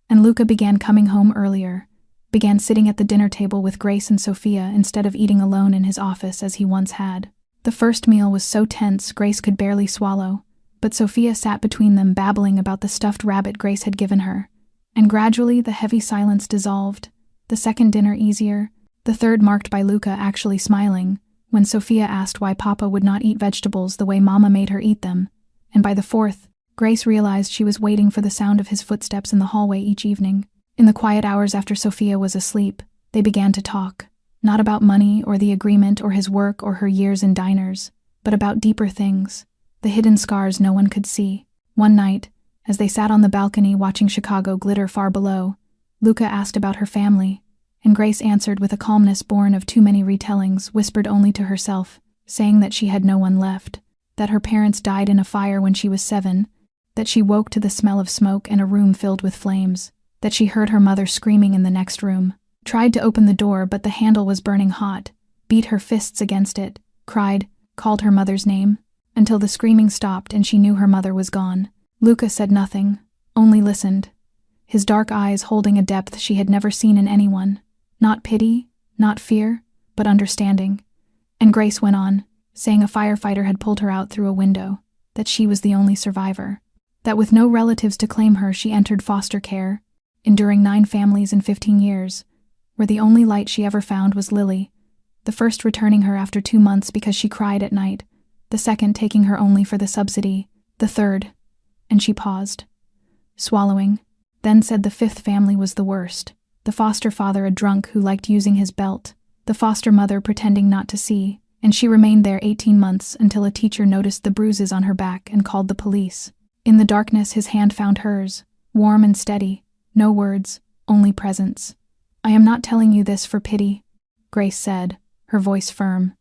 And Luca began coming home earlier, began sitting at the dinner table with Grace and Sophia instead of eating alone in his office as he once had. The first meal was so tense Grace could barely swallow, but Sophia sat between them babbling about the stuffed rabbit Grace had given her, and gradually the heavy silence dissolved, the second dinner easier, the third marked by Luca actually smiling, when Sophia asked why Papa would not eat vegetables the way Mama made her eat them, and by the fourth, Grace realized she was waiting for the sound of his footsteps in the hallway each evening. In the quiet hours after Sophia was asleep, they began to talk, not about money or the agreement or his work or her years in diners, but about deeper things, the hidden scars no one could see. One night, as they sat on the balcony watching Chicago glitter far below, Luca asked about her family, and Grace answered with a calmness born of too many retellings, whispered only to herself, saying that she had no one left, that her parents died in a fire when she was 7, that she woke to the smell of smoke and a room filled with flames, that she heard her mother screaming in the next room, tried to open the door but the handle was burning hot, beat her fists against it, cried, called her mother's name, until the screaming stopped and she knew her mother was gone. Luca said nothing, only listened, his dark eyes holding a depth she had never seen in anyone, not pity, not fear, but understanding. And Grace went on, saying a firefighter had pulled her out through a window, that she was the only survivor, that with no relatives to claim her she entered foster care, enduring 9 families in 15 years, where the only light she ever found was Lily, the first returning her after 2 months because she cried at night, the second taking her only for the subsidy, the third, and she paused, swallowing, then said the 5th family was the worst, the foster father a drunk who liked using his belt, the foster mother pretending not to see, and she remained there 18 months until a teacher noticed the bruises on her back and called the police. In the darkness, his hand found hers, warm and steady, no words, only presence. "I am not telling you this for pity," Grace said, her voice firm.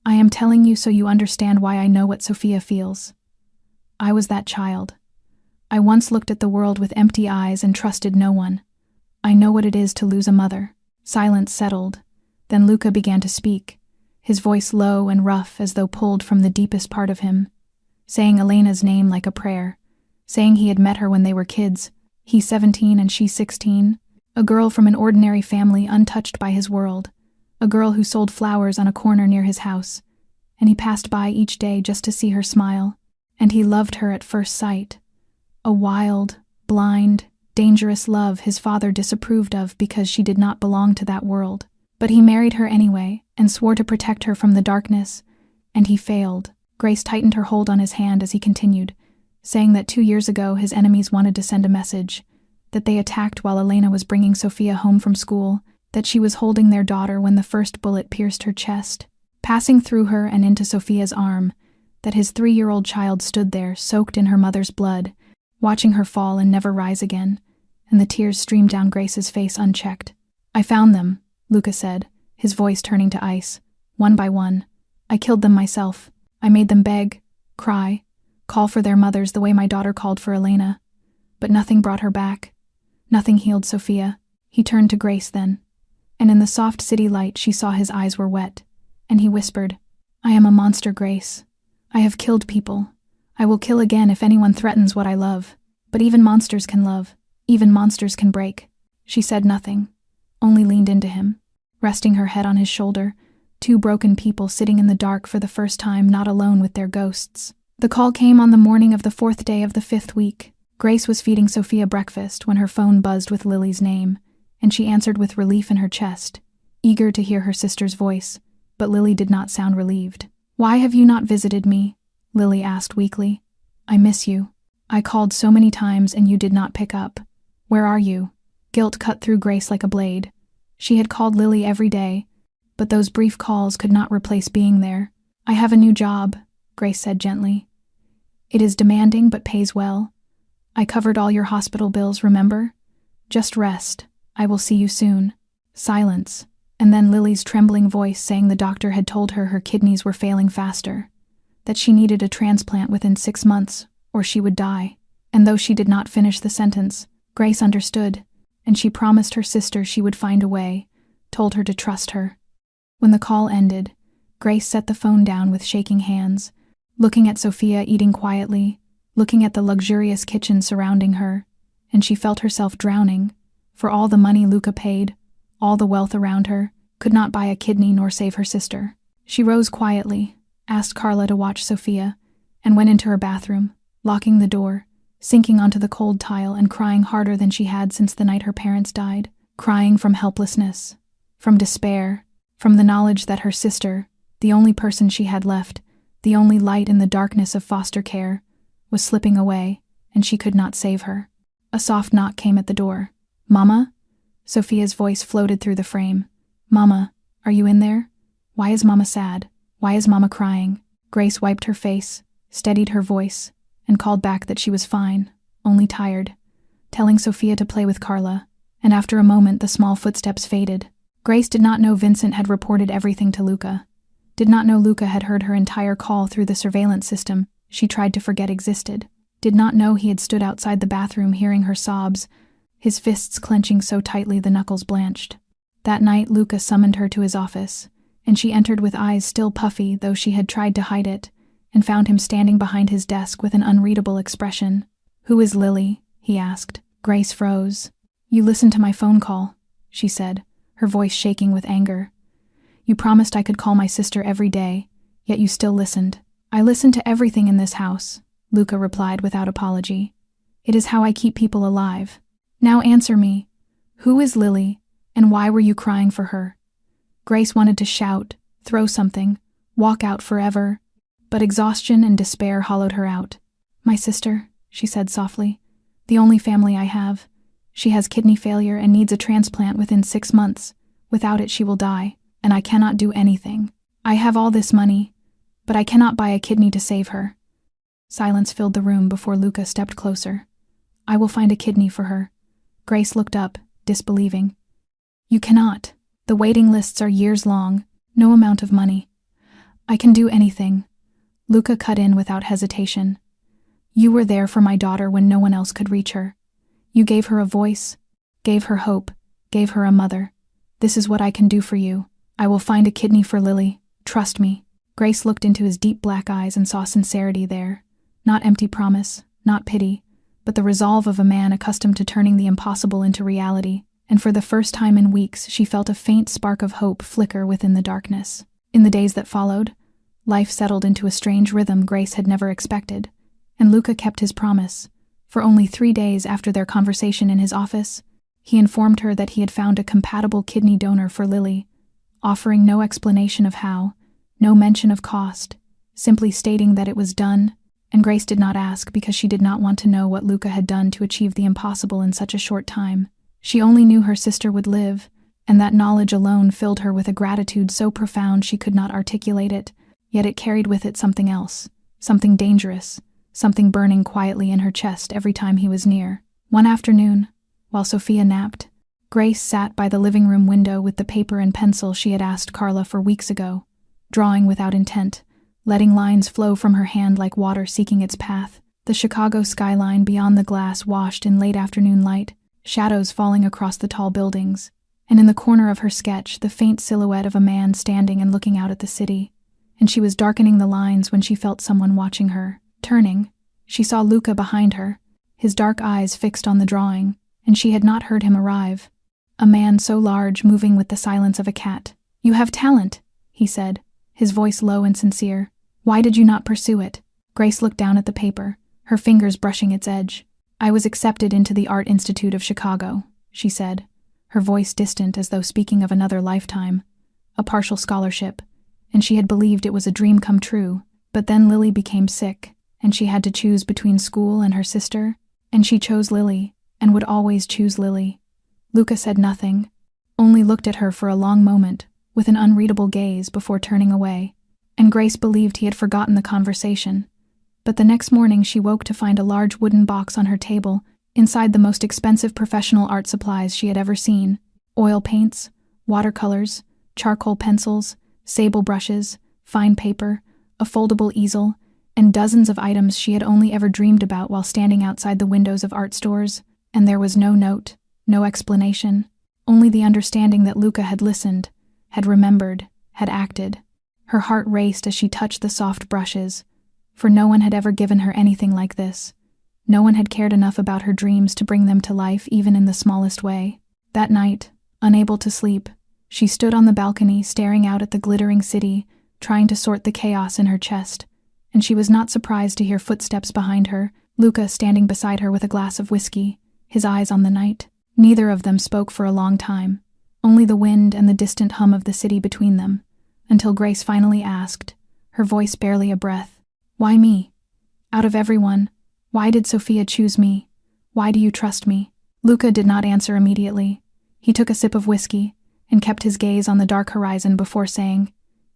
"I am telling you so you understand why I know what Sophia feels. I was that child. I once looked at the world with empty eyes and trusted no one. I know what it is to lose a mother." Silence settled. Then Luca began to speak, his voice low and rough as though pulled from the deepest part of him, saying Elena's name like a prayer, saying he had met her when they were kids, he 17 and she 16, a girl from an ordinary family untouched by his world, a girl who sold flowers on a corner near his house, and he passed by each day just to see her smile, and he loved her at first sight. A wild, blind, dangerous love his father disapproved of because she did not belong to that world. But he married her anyway and swore to protect her from the darkness, and he failed. Grace tightened her hold on his hand as he continued, saying that 2 years ago his enemies wanted to send a message, that they attacked while Elena was bringing Sophia home from school, that she was holding their daughter when the first bullet pierced her chest, passing through her and into Sophia's arm, that his 3-year-old child stood there, soaked in her mother's blood, watching her fall and never rise again, and the tears streamed down Grace's face unchecked. "I found them," Luca said, his voice turning to ice, "one by one. I killed them myself. I made them beg, cry, call for their mothers the way my daughter called for Elena. But nothing brought her back. Nothing healed Sophia." He turned to Grace then, and in the soft city light she saw his eyes were wet, and he whispered, "I am a monster, Grace. I have killed people. I will kill again if anyone threatens what I love. But even monsters can love. Even monsters can break." She said nothing, only leaned into him, resting her head on his shoulder, 2 broken people sitting in the dark for the first time, not alone with their ghosts. The call came on the morning of the 4th day of the 5th week. Grace was feeding Sophia breakfast when her phone buzzed with Lily's name, and she answered with relief in her chest, eager to hear her sister's voice, but Lily did not sound relieved. "Why have you not visited me?" Lily asked weakly. "I miss you. I called so many times and you did not pick up. Where are you?" Guilt cut through Grace like a blade. She had called Lily every day, but those brief calls could not replace being there. "I have a new job," Grace said gently. "It is demanding but pays well. I covered all your hospital bills, remember? Just rest. I will see you soon." Silence, and then Lily's trembling voice saying the doctor had told her her kidneys were failing faster, that she needed a transplant within 6 months, or she would die. And though she did not finish the sentence, Grace understood, and she promised her sister she would find a way, told her to trust her. When the call ended, Grace set the phone down with shaking hands, looking at Sophia eating quietly, looking at the luxurious kitchen surrounding her, and she felt herself drowning, for all the money Luca paid, all the wealth around her, could not buy a kidney nor save her sister. She rose quietly, asked Carla to watch Sophia, and went into her bathroom, locking the door, sinking onto the cold tile and crying harder than she had since the night her parents died, crying from helplessness, from despair, from the knowledge that her sister, the only person she had left, the only light in the darkness of foster care, was slipping away, and she could not save her. A soft knock came at the door. "Mama?" Sophia's voice floated through the frame. "Mama, are you in there? Why is Mama sad? Why is Mama crying?" Grace wiped her face, steadied her voice, and called back that she was fine, only tired, telling Sophia to play with Carla, and after a moment the small footsteps faded. Grace did not know Vincent had reported everything to Luca, did not know Luca had heard her entire call through the surveillance system she tried to forget existed, did not know he had stood outside the bathroom hearing her sobs, his fists clenching so tightly the knuckles blanched. That night Luca summoned her to his office, and she entered with eyes still puffy though she had tried to hide it, and found him standing behind his desk with an unreadable expression. "Who is Lily?" he asked. Grace froze. "You listened to my phone call," she said, her voice shaking with anger. "You promised I could call my sister every day, yet you still listened." "I listened to everything in this house," Luca replied without apology. "It is how I keep people alive. Now answer me. Who is Lily, and why were you crying for her?" Grace wanted to shout, throw something, walk out forever, but exhaustion and despair hollowed her out. "My sister," she said softly. "The only family I have. She has kidney failure and needs a transplant within 6 months. Without it she will die, and I cannot do anything. I have all this money, but I cannot buy a kidney to save her." Silence filled the room before Luca stepped closer. "I will find a kidney for her." Grace looked up, disbelieving. "You cannot. The waiting lists are years long, no amount of money." "I can do anything." Luca cut in without hesitation. "You were there for my daughter when no one else could reach her. You gave her a voice, gave her hope, gave her a mother. This is what I can do for you. I will find a kidney for Lily. Trust me." Grace looked into his deep black eyes and saw sincerity there. Not empty promise, not pity, but the resolve of a man accustomed to turning the impossible into reality, and for the first time in weeks she felt a faint spark of hope flicker within the darkness. In the days that followed, life settled into a strange rhythm Grace had never expected, and Luca kept his promise. For only 3 days after their conversation in his office, he informed her that he had found a compatible kidney donor for Lily, offering no explanation of how, no mention of cost, simply stating that it was done, and Grace did not ask because she did not want to know what Luca had done to achieve the impossible in such a short time. She only knew her sister would live, and that knowledge alone filled her with a gratitude so profound she could not articulate it, yet it carried with it something else, something dangerous, something burning quietly in her chest every time he was near. One afternoon, while Sophia napped, Grace sat by the living room window with the paper and pencil she had asked Carla for weeks ago, drawing without intent, letting lines flow from her hand like water seeking its path. The Chicago skyline beyond the glass washed in late afternoon light, shadows falling across the tall buildings, and in the corner of her sketch the faint silhouette of a man standing and looking out at the city. And she was darkening the lines when she felt someone watching her. Turning, she saw Luca behind her, his dark eyes fixed on the drawing, and she had not heard him arrive. A man so large, moving with the silence of a cat. "You have talent," he said, his voice low and sincere. "Why did you not pursue it?" Grace looked down at the paper, her fingers brushing its edge. "I was accepted into the Art Institute of Chicago," she said, her voice distant as though speaking of another lifetime. A partial scholarship, and she had believed it was a dream come true, but then Lily became sick, and she had to choose between school and her sister, and she chose Lily, and would always choose Lily. Luca said nothing, only looked at her for a long moment, with an unreadable gaze before turning away, and Grace believed he had forgotten the conversation. But the next morning she woke to find a large wooden box on her table, inside the most expensive professional art supplies she had ever seen: oil paints, watercolors, charcoal pencils, sable brushes, fine paper, a foldable easel, and dozens of items she had only ever dreamed about while standing outside the windows of art stores. And there was no note, no explanation, only the understanding that Luca had listened, had remembered, had acted. Her heart raced as she touched the soft brushes, for no one had ever given her anything like this. No one had cared enough about her dreams to bring them to life even in the smallest way. That night, unable to sleep, she stood on the balcony staring out at the glittering city, trying to sort the chaos in her chest, and she was not surprised to hear footsteps behind her, Luca standing beside her with a glass of whiskey, his eyes on the night. Neither of them spoke for a long time, only the wind and the distant hum of the city between them, until Grace finally asked, her voice barely a breath, "Why me? Out of everyone, why did Sophia choose me? Why do you trust me?" Luca did not answer immediately. He took a sip of whiskey and kept his gaze on the dark horizon before saying,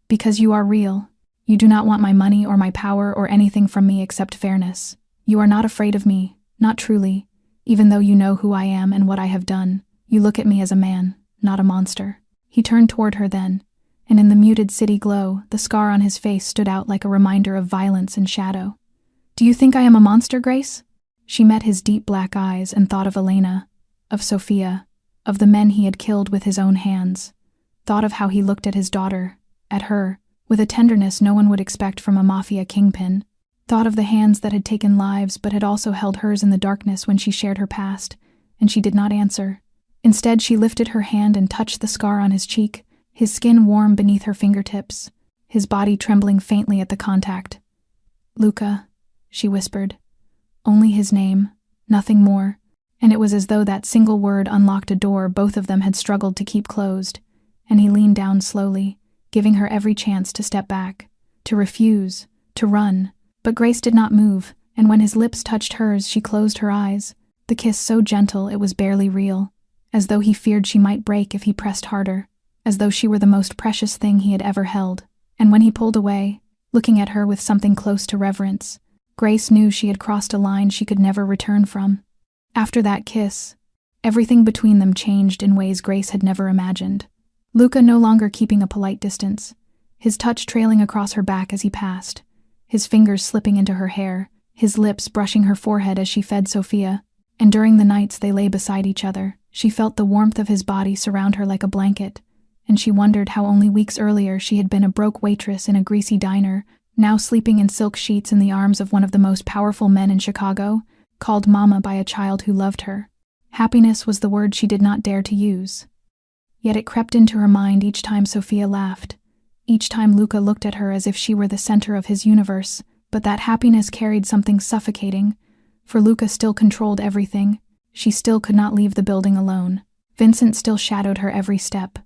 "Because you are real. You do not want my money or my power or anything from me except fairness. You are not afraid of me, not truly, even though you know who I am and what I have done. You look at me as a man, not a monster." He turned toward her then, and in the muted city glow, the scar on his face stood out like a reminder of violence and shadow. "Do you think I am a monster, Grace?" She met his deep black eyes and thought of Elena, of Sophia, of the men he had killed with his own hands, thought of how he looked at his daughter, at her, with a tenderness no one would expect from a Mafia kingpin, thought of the hands that had taken lives but had also held hers in the darkness when she shared her past, and she did not answer. Instead, she lifted her hand and touched the scar on his cheek, his skin warm beneath her fingertips, his body trembling faintly at the contact. "Luca," she whispered. Only his name, nothing more, and it was as though that single word unlocked a door both of them had struggled to keep closed, and he leaned down slowly, giving her every chance to step back, to refuse, to run. But Grace did not move, and when his lips touched hers, she closed her eyes, the kiss so gentle it was barely real, as though he feared she might break if he pressed harder, as though she were the most precious thing he had ever held. And when he pulled away, looking at her with something close to reverence, Grace knew she had crossed a line she could never return from. After that kiss, everything between them changed in ways Grace had never imagined. Luca no longer keeping a polite distance, his touch trailing across her back as he passed, his fingers slipping into her hair, his lips brushing her forehead as she fed Sophia, and during the nights they lay beside each other, she felt the warmth of his body surround her like a blanket, and she wondered how only weeks earlier she had been a broke waitress in a greasy diner, now sleeping in silk sheets in the arms of one of the most powerful men in Chicago, called Mama by a child who loved her. Happiness was the word she did not dare to use. Yet it crept into her mind each time Sophia laughed, each time Luca looked at her as if she were the center of his universe, but that happiness carried something suffocating, for Luca still controlled everything. She still could not leave the building alone. Vincent still shadowed her every step.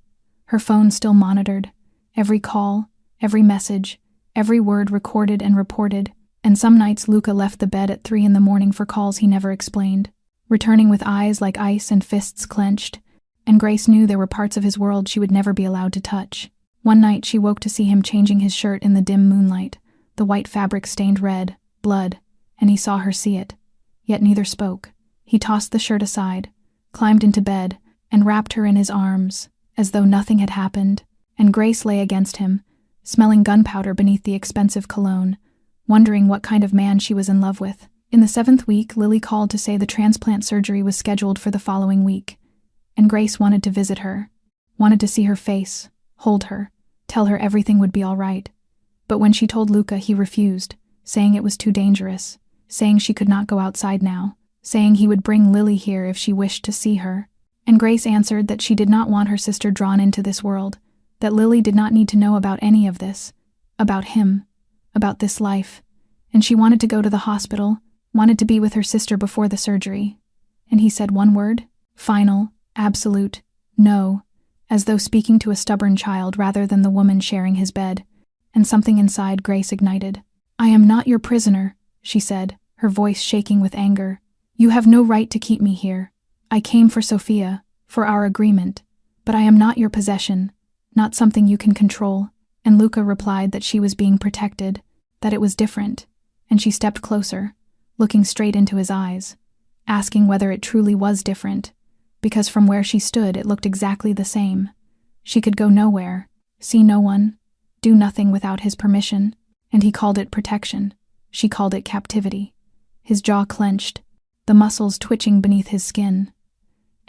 Her phone still monitored, every call, every message, every word recorded and reported, and some nights Luca left the bed at 3 a.m. for calls he never explained, returning with eyes like ice and fists clenched, and Grace knew there were parts of his world she would never be allowed to touch. One night she woke to see him changing his shirt in the dim moonlight, the white fabric stained red, blood, and he saw her see it. Yet neither spoke. He tossed the shirt aside, climbed into bed, and wrapped her in his arms, as though nothing had happened, and Grace lay against him, smelling gunpowder beneath the expensive cologne, wondering what kind of man she was in love with. In the 7th week, Lily called to say the transplant surgery was scheduled for the following week, and Grace wanted to visit her, wanted to see her face, hold her, tell her everything would be all right. But when she told Luca, he refused, saying it was too dangerous, saying she could not go outside now, saying he would bring Lily here if she wished to see her. And Grace answered that she did not want her sister drawn into this world, that Lily did not need to know about any of this, about him, about this life, and she wanted to go to the hospital, wanted to be with her sister before the surgery. And he said one word, final, absolute, no, as though speaking to a stubborn child rather than the woman sharing his bed, and something inside Grace ignited. "I am not your prisoner," she said, her voice shaking with anger. "You have no right to keep me here. I came for Sophia, for our agreement, but I am not your possession, not something you can control." And Luca replied that she was being protected, that it was different, and she stepped closer, looking straight into his eyes, asking whether it truly was different, because from where she stood it looked exactly the same. She could go nowhere, see no one, do nothing without his permission, and he called it protection. She called it captivity. His jaw clenched, the muscles twitching beneath his skin,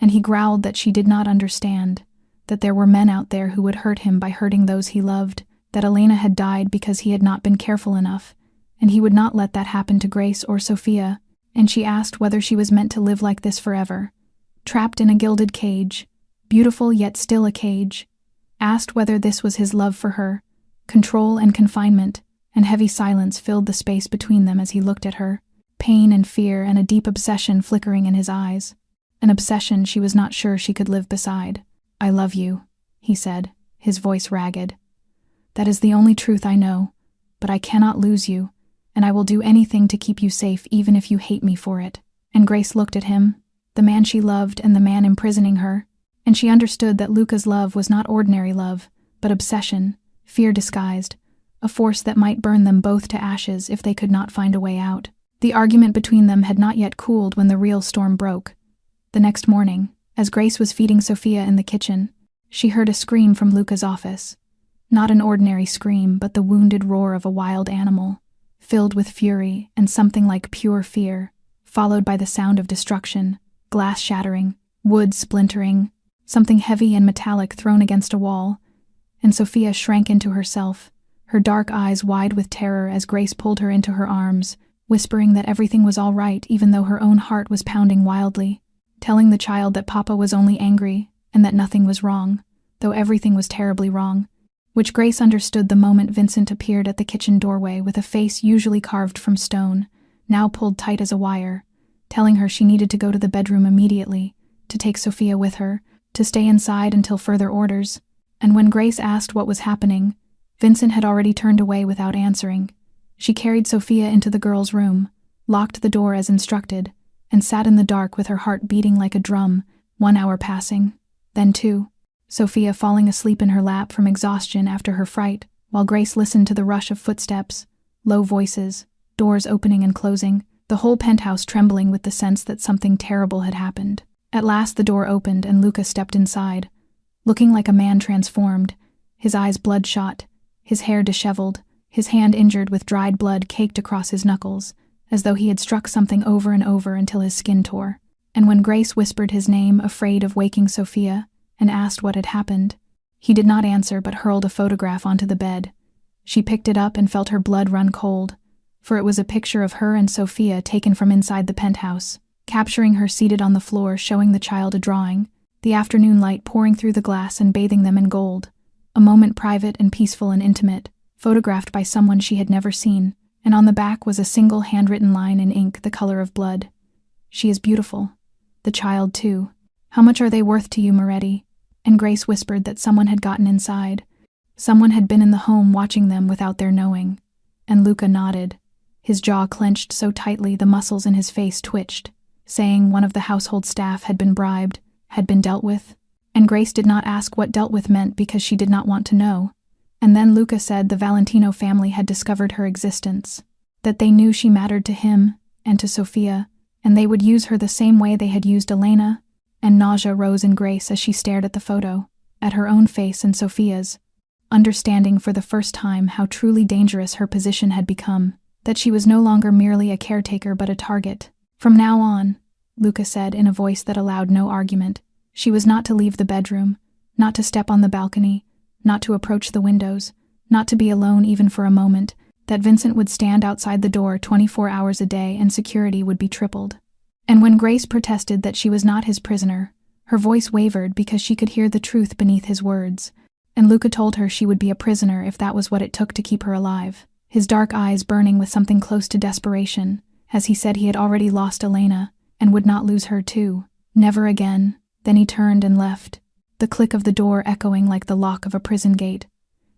and he growled that she did not understand, that there were men out there who would hurt him by hurting those he loved, that Elena had died because he had not been careful enough, and he would not let that happen to Grace or Sophia, and she asked whether she was meant to live like this forever, trapped in a gilded cage, beautiful yet still a cage, asked whether this was his love for her, control and confinement, and heavy silence filled the space between them as he looked at her, pain and fear and a deep obsession flickering in his eyes, an obsession she was not sure she could live beside. "I love you," he said, his voice ragged. "That is the only truth I know, but I cannot lose you, and I will do anything to keep you safe even if you hate me for it." And Grace looked at him, the man she loved and the man imprisoning her, and she understood that Luca's love was not ordinary love, but obsession, fear disguised, a force that might burn them both to ashes if they could not find a way out. The argument between them had not yet cooled when the real storm broke. The next morning, as Grace was feeding Sophia in the kitchen, she heard a scream from Luca's office. Not an ordinary scream, but the wounded roar of a wild animal, filled with fury and something like pure fear, followed by the sound of destruction, glass shattering, wood splintering, something heavy and metallic thrown against a wall, and Sophia shrank into herself, her dark eyes wide with terror as Grace pulled her into her arms, whispering that everything was all right even though her own heart was pounding wildly, telling the child that Papa was only angry and that nothing was wrong, though everything was terribly wrong, which Grace understood the moment Vincent appeared at the kitchen doorway with a face usually carved from stone, now pulled tight as a wire, telling her she needed to go to the bedroom immediately, to take Sophia with her, to stay inside until further orders. And when Grace asked what was happening, Vincent had already turned away without answering. She carried Sophia into the girl's room, locked the door as instructed, and sat in the dark with her heart beating like a drum, 1 hour passing, then 2. Sophia falling asleep in her lap from exhaustion after her fright, while Grace listened to the rush of footsteps, low voices, doors opening and closing, the whole penthouse trembling with the sense that something terrible had happened. At last the door opened and Luca stepped inside, looking like a man transformed, his eyes bloodshot, his hair disheveled, his hand injured with dried blood caked across his knuckles, as though he had struck something over and over until his skin tore. And when Grace whispered his name, afraid of waking Sophia, and asked what had happened, he did not answer but hurled a photograph onto the bed. She picked it up and felt her blood run cold, for it was a picture of her and Sophia taken from inside the penthouse, capturing her seated on the floor, showing the child a drawing, the afternoon light pouring through the glass and bathing them in gold, a moment private and peaceful and intimate, photographed by someone she had never seen, and on the back was a single handwritten line in ink the color of blood. "She is beautiful. The child, too. How much are they worth to you, Moretti?" And Grace whispered that someone had gotten inside. Someone had been in the home watching them without their knowing. And Luca nodded, his jaw clenched so tightly the muscles in his face twitched, saying one of the household staff had been bribed, had been dealt with. And Grace did not ask what dealt with meant because she did not want to know. And then Luca said the Valentino family had discovered her existence, that they knew she mattered to him and to Sophia, and they would use her the same way they had used Elena. And nausea rose in Grace as she stared at the photo, at her own face and Sophia's, understanding for the first time how truly dangerous her position had become, that she was no longer merely a caretaker but a target. From now on, Luca said in a voice that allowed no argument, she was not to leave the bedroom, not to step on the balcony, not to approach the windows, not to be alone even for a moment, that Vincent would stand outside the door 24 hours a day and security would be tripled. And when Grace protested that she was not his prisoner, her voice wavered because she could hear the truth beneath his words, and Luca told her she would be a prisoner if that was what it took to keep her alive, his dark eyes burning with something close to desperation, as he said he had already lost Elena, and would not lose her too, never again. Then he turned and left, the click of the door echoing like the lock of a prison gate,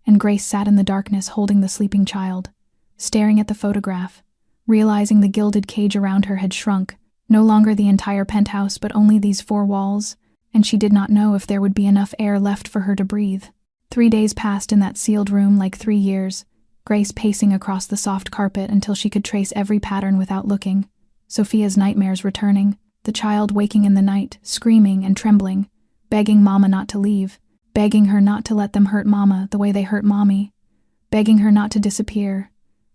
and Grace sat in the darkness holding the sleeping child, staring at the photograph, realizing the gilded cage around her had shrunk, no longer the entire penthouse but only these four walls, and she did not know if there would be enough air left for her to breathe. 3 days passed in that sealed room like 3 years, Grace pacing across the soft carpet until she could trace every pattern without looking, Sophia's nightmares returning, the child waking in the night, screaming and trembling, begging Mama not to leave, begging her not to let them hurt Mama the way they hurt Mommy, begging her not to disappear.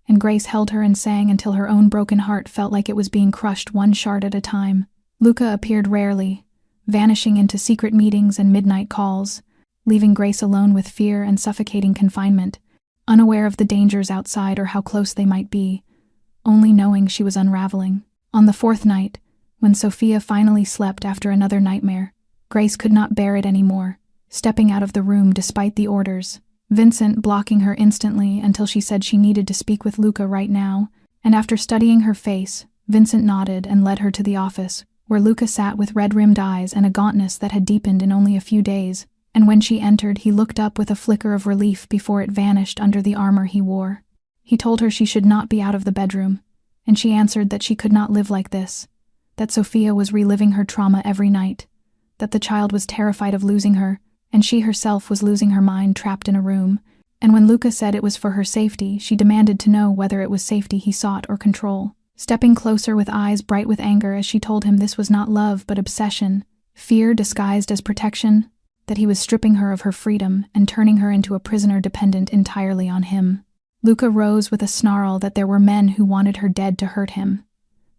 And Grace held her and sang until her own broken heart felt like it was being crushed one shard at a time. Luca appeared rarely, vanishing into secret meetings and midnight calls, leaving Grace alone with fear and suffocating confinement, unaware of the dangers outside or how close they might be, only knowing she was unraveling. On the 4th night, when Sophia finally slept after another nightmare, Grace could not bear it anymore, stepping out of the room despite the orders, Vincent blocking her instantly until she said she needed to speak with Luca right now, and after studying her face, Vincent nodded and led her to the office, where Luca sat with red-rimmed eyes and a gauntness that had deepened in only a few days, and when she entered he looked up with a flicker of relief before it vanished under the armor he wore. He told her she should not be out of the bedroom, and she answered that she could not live like this, that Sophia was reliving her trauma every night, that the child was terrified of losing her, and she herself was losing her mind trapped in a room, and when Luca said it was for her safety, she demanded to know whether it was safety he sought or control, stepping closer with eyes bright with anger as she told him this was not love but obsession, fear disguised as protection, that he was stripping her of her freedom and turning her into a prisoner dependent entirely on him. Luca rose with a snarl that there were men who wanted her dead to hurt him,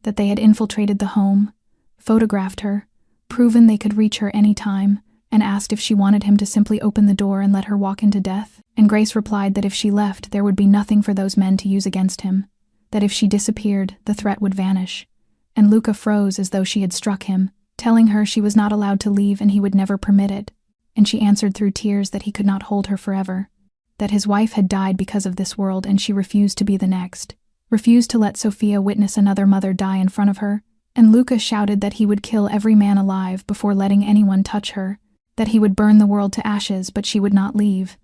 that they had infiltrated the home, photographed her, proven they could reach her any time, and asked if she wanted him to simply open the door and let her walk into death, and Grace replied that if she left there would be nothing for those men to use against him, that if she disappeared the threat would vanish, and Luca froze as though she had struck him, telling her she was not allowed to leave and he would never permit it, and she answered through tears that he could not hold her forever, that his wife had died because of this world and she refused to be the next, refused to let Sophia witness another mother die in front of her, and Luca shouted that he would kill every man alive before letting anyone touch her, that he would burn the world to ashes but she would not leave,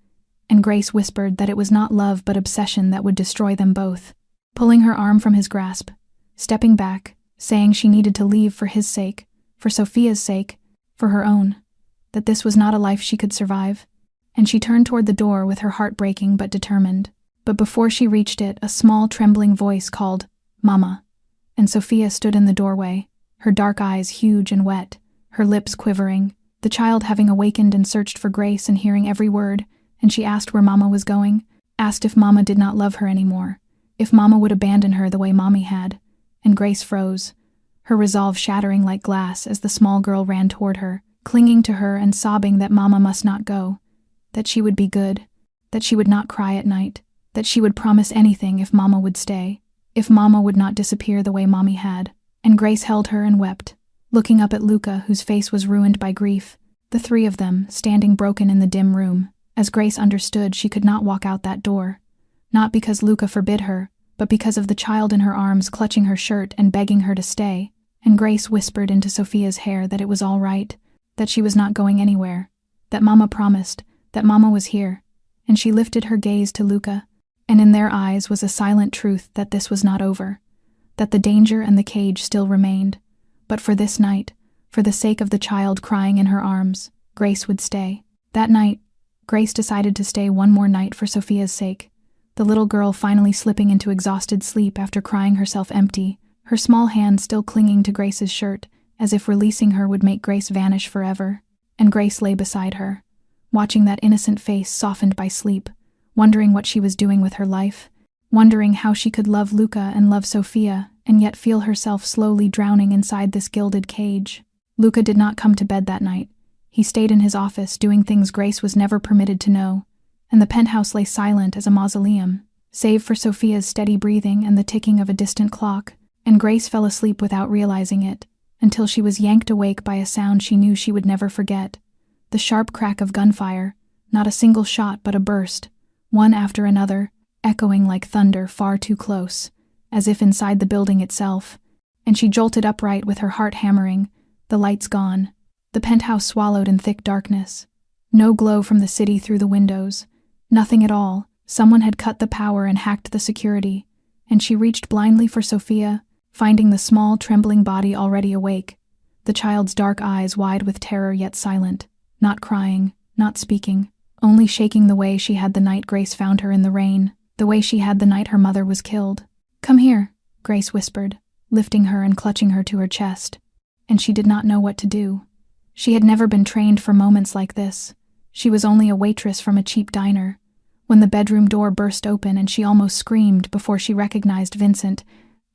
and Grace whispered that it was not love but obsession that would destroy them both, pulling her arm from his grasp, stepping back, saying she needed to leave for his sake, for Sophia's sake, for her own, that this was not a life she could survive, and she turned toward the door with her heart breaking but determined. But before she reached it, a small, trembling voice called, "Mama." And Sophia stood in the doorway, her dark eyes huge and wet, her lips quivering, the child having awakened and searched for Grace and hearing every word, and she asked where Mama was going, asked if Mama did not love her anymore, if Mama would abandon her the way Mommy had, and Grace froze, her resolve shattering like glass as the small girl ran toward her, clinging to her and sobbing that Mama must not go, that she would be good, that she would not cry at night, that she would promise anything if Mama would stay, if Mama would not disappear the way Mommy had. And Grace held her and wept, looking up at Luca, whose face was ruined by grief, the three of them standing broken in the dim room, as Grace understood she could not walk out that door, not because Luca forbid her, but because of the child in her arms clutching her shirt and begging her to stay. And Grace whispered into Sophia's hair that it was all right, that she was not going anywhere, that Mama promised, that Mama was here, and she lifted her gaze to Luca, and in their eyes was a silent truth that this was not over, that the danger and the cage still remained, but for this night, for the sake of the child crying in her arms, Grace would stay. That night, Grace decided to stay one more night for Sophia's sake, the little girl finally slipping into exhausted sleep after crying herself empty, her small hand still clinging to Grace's shirt, as if releasing her would make Grace vanish forever. And Grace lay beside her, watching that innocent face softened by sleep, wondering what she was doing with her life, wondering how she could love Luca and love Sophia and yet feel herself slowly drowning inside this gilded cage. Luca did not come to bed that night. He stayed in his office doing things Grace was never permitted to know, and the penthouse lay silent as a mausoleum, save for Sophia's steady breathing and the ticking of a distant clock, and Grace fell asleep without realizing it, until she was yanked awake by a sound she knew she would never forget. The sharp crack of gunfire, not a single shot but a burst, one after another, echoing like thunder far too close, as if inside the building itself, and she jolted upright with her heart hammering, the lights gone, the penthouse swallowed in thick darkness. No glow from the city through the windows, nothing at all. Someone had cut the power and hacked the security, and she reached blindly for Sophia, finding the small, trembling body already awake, the child's dark eyes wide with terror yet silent, not crying, not speaking, only shaking the way she had the night Grace found her in the rain, the way she had the night her mother was killed. "Come here," Grace whispered, lifting her and clutching her to her chest. And she did not know what to do. She had never been trained for moments like this. She was only a waitress from a cheap diner, when the bedroom door burst open and she almost screamed before she recognized Vincent,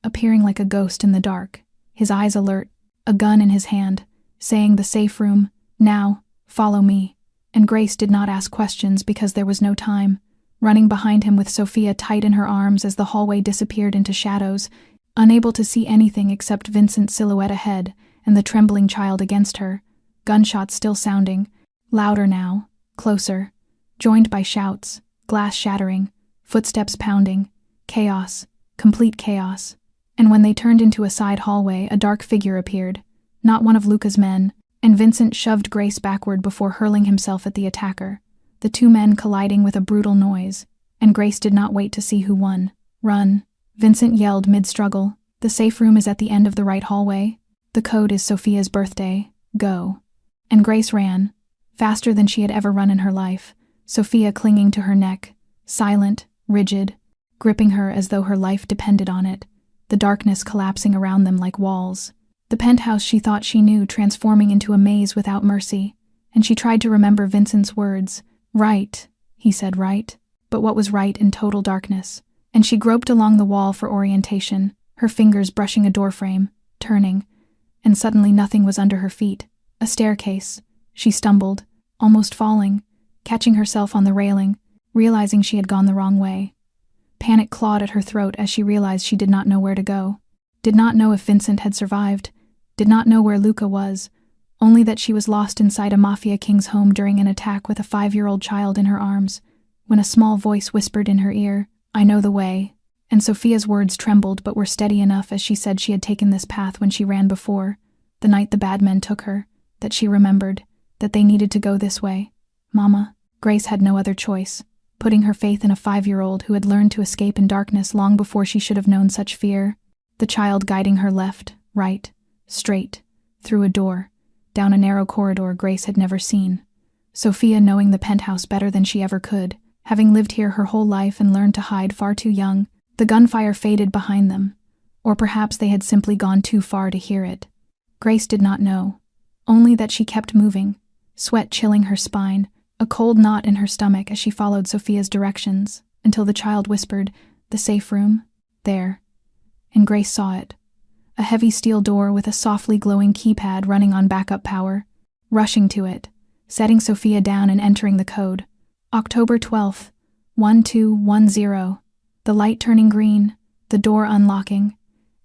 appearing like a ghost in the dark, his eyes alert, a gun in his hand, saying the safe room, "Now, follow me." And Grace did not ask questions because there was no time, running behind him with Sophia tight in her arms as the hallway disappeared into shadows, unable to see anything except Vincent's silhouette ahead and the trembling child against her, gunshots still sounding, louder now, closer, joined by shouts, glass shattering, footsteps pounding, chaos, complete chaos. And when they turned into a side hallway, a dark figure appeared, not one of Luca's men, and Vincent shoved Grace backward before hurling himself at the attacker, the two men colliding with a brutal noise, and Grace did not wait to see who won. "Run," Vincent yelled mid-struggle. "The safe room is at the end of the right hallway. The code is Sophia's birthday. Go." And Grace ran, faster than she had ever run in her life, Sophia clinging to her neck, silent, rigid, gripping her as though her life depended on it, the darkness collapsing around them like walls. The penthouse she thought she knew transforming into a maze without mercy, and she tried to remember Vincent's words. "Right," he said, "right." But what was right in total darkness? And she groped along the wall for orientation, her fingers brushing a doorframe, turning, and suddenly nothing was under her feet. A staircase. She stumbled, almost falling, catching herself on the railing, realizing she had gone the wrong way. Panic clawed at her throat as she realized she did not know where to go, did not know if Vincent had survived, did not know where Luca was, only that she was lost inside a Mafia king's home during an attack with a 5-year-old child in her arms, when a small voice whispered in her ear, "I know the way." And Sophia's words trembled but were steady enough as she said she had taken this path when she ran before, the night the bad men took her, that she remembered, that they needed to go this way. "Mama." Grace had no other choice, putting her faith in a 5-year-old who had learned to escape in darkness long before she should have known such fear, the child guiding her left, right, straight, through a door, down a narrow corridor Grace had never seen. Sophia knowing the penthouse better than she ever could, having lived here her whole life and learned to hide far too young. The gunfire faded behind them, or perhaps they had simply gone too far to hear it. Grace did not know, only that she kept moving, sweat chilling her spine, a cold knot in her stomach as she followed Sophia's directions, until the child whispered, "The safe room? There." And Grace saw it. A heavy steel door with a softly glowing keypad running on backup power. Rushing to it, setting Sophia down and entering the code. October 12th, 1210. The light turning green, the door unlocking,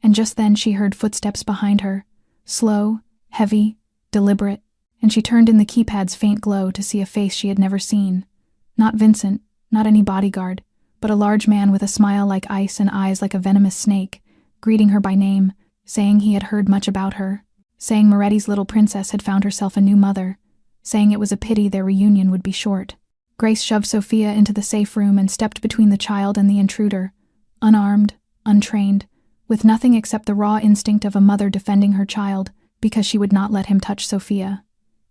and just then she heard footsteps behind her, slow, heavy, deliberate, and she turned in the keypad's faint glow to see a face she had never seen. Not Vincent, not any bodyguard, but a large man with a smile like ice and eyes like a venomous snake, greeting her by name, saying he had heard much about her, saying Moretti's little princess had found herself a new mother, saying it was a pity their reunion would be short. Grace shoved Sophia into the safe room and stepped between the child and the intruder, unarmed, untrained, with nothing except the raw instinct of a mother defending her child, because she would not let him touch Sophia,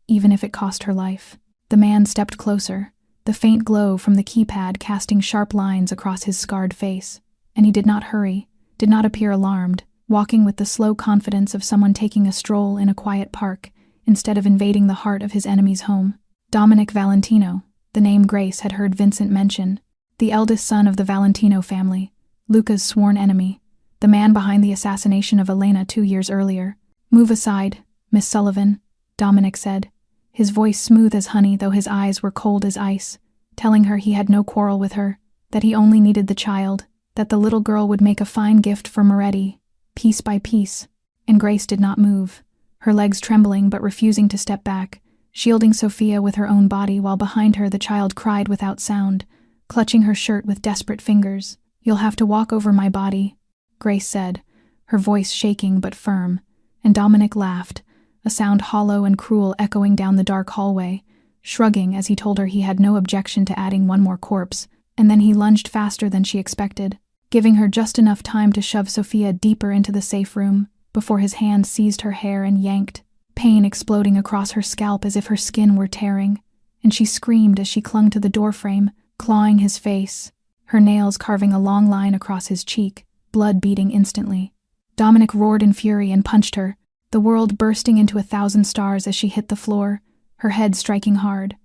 even if it cost her life. The man stepped closer, the faint glow from the keypad casting sharp lines across his scarred face, and he did not hurry, did not appear alarmed, walking with the slow confidence of someone taking a stroll in a quiet park, instead of invading the heart of his enemy's home. Dominic Valentino, the name Grace had heard Vincent mention, the eldest son of the Valentino family, Luca's sworn enemy, the man behind the assassination of Elena 2 years earlier. "Move aside, Miss Sullivan," Dominic said, his voice smooth as honey though his eyes were cold as ice, telling her he had no quarrel with her, that he only needed the child, that the little girl would make a fine gift for Moretti, piece by piece. And Grace did not move, her legs trembling but refusing to step back, shielding Sophia with her own body while behind her the child cried without sound, clutching her shirt with desperate fingers. "You'll have to walk over my body," Grace said, her voice shaking but firm, and Dominic laughed, a sound hollow and cruel echoing down the dark hallway, shrugging as he told her he had no objection to adding one more corpse, and then he lunged faster than she expected, giving her just enough time to shove Sophia deeper into the safe room before his hand seized her hair and yanked, pain exploding across her scalp as if her skin were tearing, and she screamed as she clung to the doorframe, clawing his face, her nails carving a long line across his cheek, blood beating instantly. Dominic roared in fury and punched her, the world bursting into 1,000 stars as she hit the floor, her head striking hard,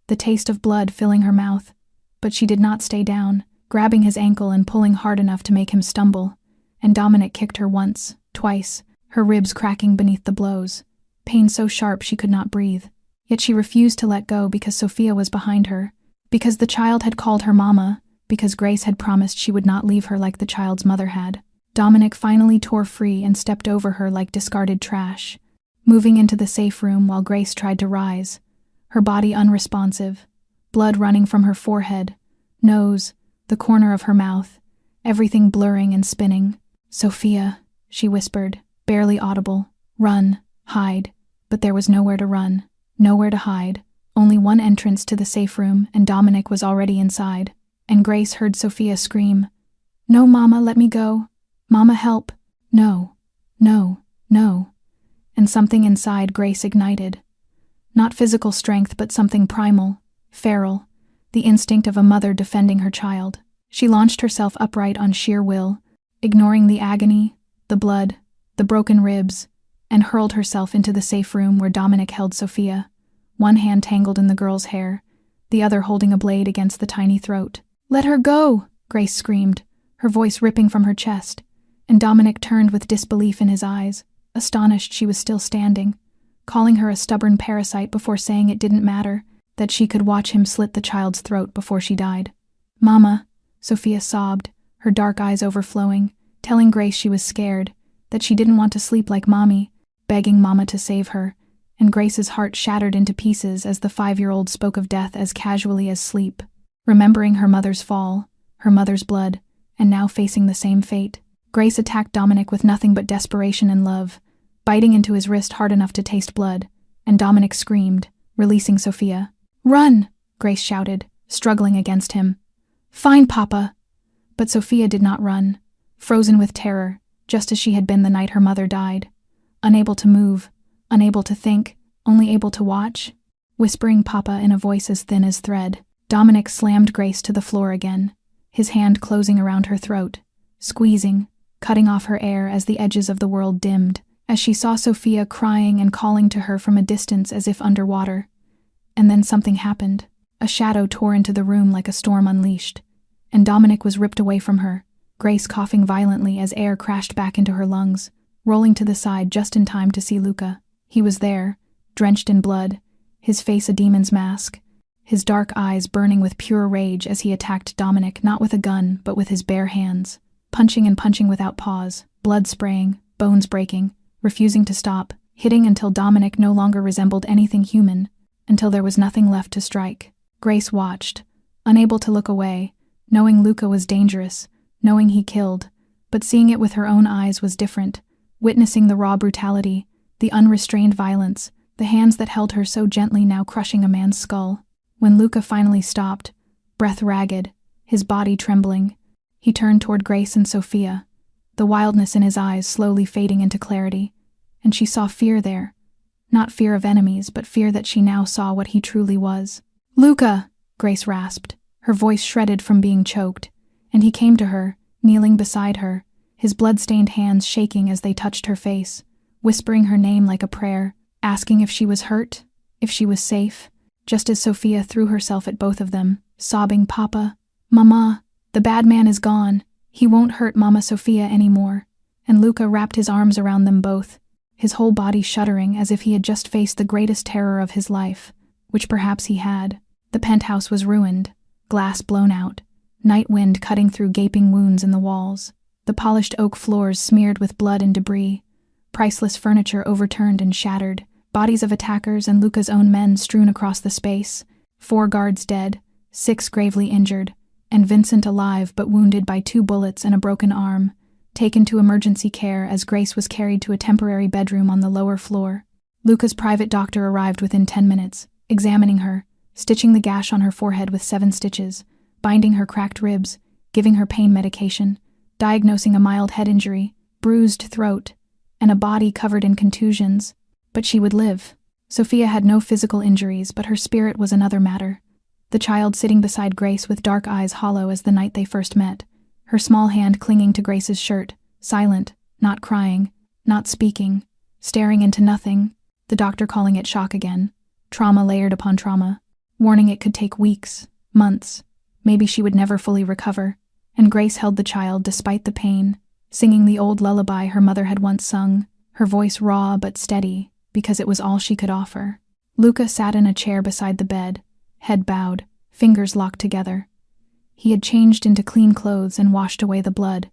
the taste of blood filling her mouth. But she did not stay down, grabbing his ankle and pulling hard enough to make him stumble, and Dominic kicked her once, twice, her ribs cracking beneath the blows, pain so sharp she could not breathe. Yet she refused to let go because Sophia was behind her, because the child had called her mama, because Grace had promised she would not leave her like the child's mother had. Dominic finally tore free and stepped over her like discarded trash, moving into the safe room while Grace tried to rise, her body unresponsive, blood running from her forehead, nose, the corner of her mouth, everything blurring and spinning. "Sophia," she whispered, barely audible. "Run, hide." But there was nowhere to run, nowhere to hide, only one entrance to the safe room, and Dominic was already inside, and Grace heard Sophia scream, "No, Mama, let me go. Mama, help. No, no, no." And something inside Grace ignited. Not physical strength, but something primal, feral, the instinct of a mother defending her child. She launched herself upright on sheer will, ignoring the agony, the blood, the broken ribs, and hurled herself into the safe room where Dominic held Sophia, one hand tangled in the girl's hair, the other holding a blade against the tiny throat. "Let her go!" Grace screamed, her voice ripping from her chest, and Dominic turned with disbelief in his eyes, astonished she was still standing, calling her a stubborn parasite before saying it didn't matter, that she could watch him slit the child's throat before she died. "Mama," Sophia sobbed, her dark eyes overflowing, telling Grace she was scared, that she didn't want to sleep like Mommy, begging Mama to save her, and Grace's heart shattered into pieces as the 5-year-old spoke of death as casually as sleep, remembering her mother's fall, her mother's blood, and now facing the same fate. Grace attacked Dominic with nothing but desperation and love, biting into his wrist hard enough to taste blood, and Dominic screamed, releasing Sophia. "Run!" Grace shouted, struggling against him. "Fine, Papa!" But Sophia did not run, frozen with terror, just as she had been the night her mother died, unable to move, unable to think, only able to watch, whispering Papa in a voice as thin as thread. Dominic slammed Grace to the floor again, his hand closing around her throat, squeezing, cutting off her air as the edges of the world dimmed, as she saw Sophia crying and calling to her from a distance as if underwater. And then something happened. A shadow tore into the room like a storm unleashed, and Dominic was ripped away from her, Grace coughing violently as air crashed back into her lungs, rolling to the side just in time to see Luca. He was there, drenched in blood, his face a demon's mask, his dark eyes burning with pure rage as he attacked Dominic not with a gun but with his bare hands, punching and punching without pause, blood spraying, bones breaking, refusing to stop, hitting until Dominic no longer resembled anything human, until there was nothing left to strike. Grace watched, unable to look away, knowing Luca was dangerous, knowing he killed, but seeing it with her own eyes was different, witnessing the raw brutality, the unrestrained violence, the hands that held her so gently now crushing a man's skull. When Luca finally stopped, breath ragged, his body trembling, he turned toward Grace and Sophia, the wildness in his eyes slowly fading into clarity, and she saw fear there, not fear of enemies, but fear that she now saw what he truly was. "Luca!" Grace rasped, her voice shredded from being choked, and he came to her, kneeling beside her, his blood-stained hands shaking as they touched her face, whispering her name like a prayer, asking if she was hurt, if she was safe, just as Sophia threw herself at both of them, sobbing, "Papa, Mama, the bad man is gone. He won't hurt Mama Sophia anymore." And Luca wrapped his arms around them both, his whole body shuddering as if he had just faced the greatest terror of his life, which perhaps he had. The penthouse was ruined, glass blown out, night wind cutting through gaping wounds in the walls, the polished oak floors smeared with blood and debris, priceless furniture overturned and shattered, bodies of attackers and Luca's own men strewn across the space, 4 guards dead, 6 gravely injured, and Vincent alive but wounded by 2 bullets and a broken arm, taken to emergency care as Grace was carried to a temporary bedroom on the lower floor. Luca's private doctor arrived within 10 minutes, examining her, stitching the gash on her forehead with 7 stitches, binding her cracked ribs, giving her pain medication, diagnosing a mild head injury, bruised throat, and a body covered in contusions. But she would live. Sophia had no physical injuries, but her spirit was another matter. The child sitting beside Grace with dark eyes hollow as the night they first met, her small hand clinging to Grace's shirt, silent, not crying, not speaking, staring into nothing, the doctor calling it shock again, trauma layered upon trauma, warning it could take weeks, months, maybe she would never fully recover, and Grace held the child despite the pain, singing the old lullaby her mother had once sung, her voice raw but steady, because it was all she could offer. Luca sat in a chair beside the bed, head bowed, fingers locked together. He had changed into clean clothes and washed away the blood,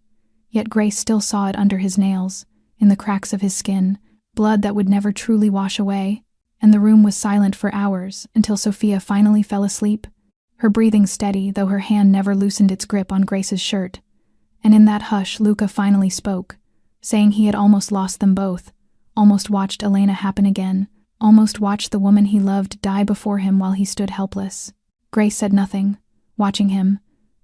yet Grace still saw it under his nails, in the cracks of his skin, blood that would never truly wash away, and the room was silent for hours until Sophia finally fell asleep, her breathing steady though her hand never loosened its grip on Grace's shirt. And in that hush Luca finally spoke, saying he had almost lost them both, almost watched Elena happen again, almost watched the woman he loved die before him while he stood helpless. Grace said nothing, watching him,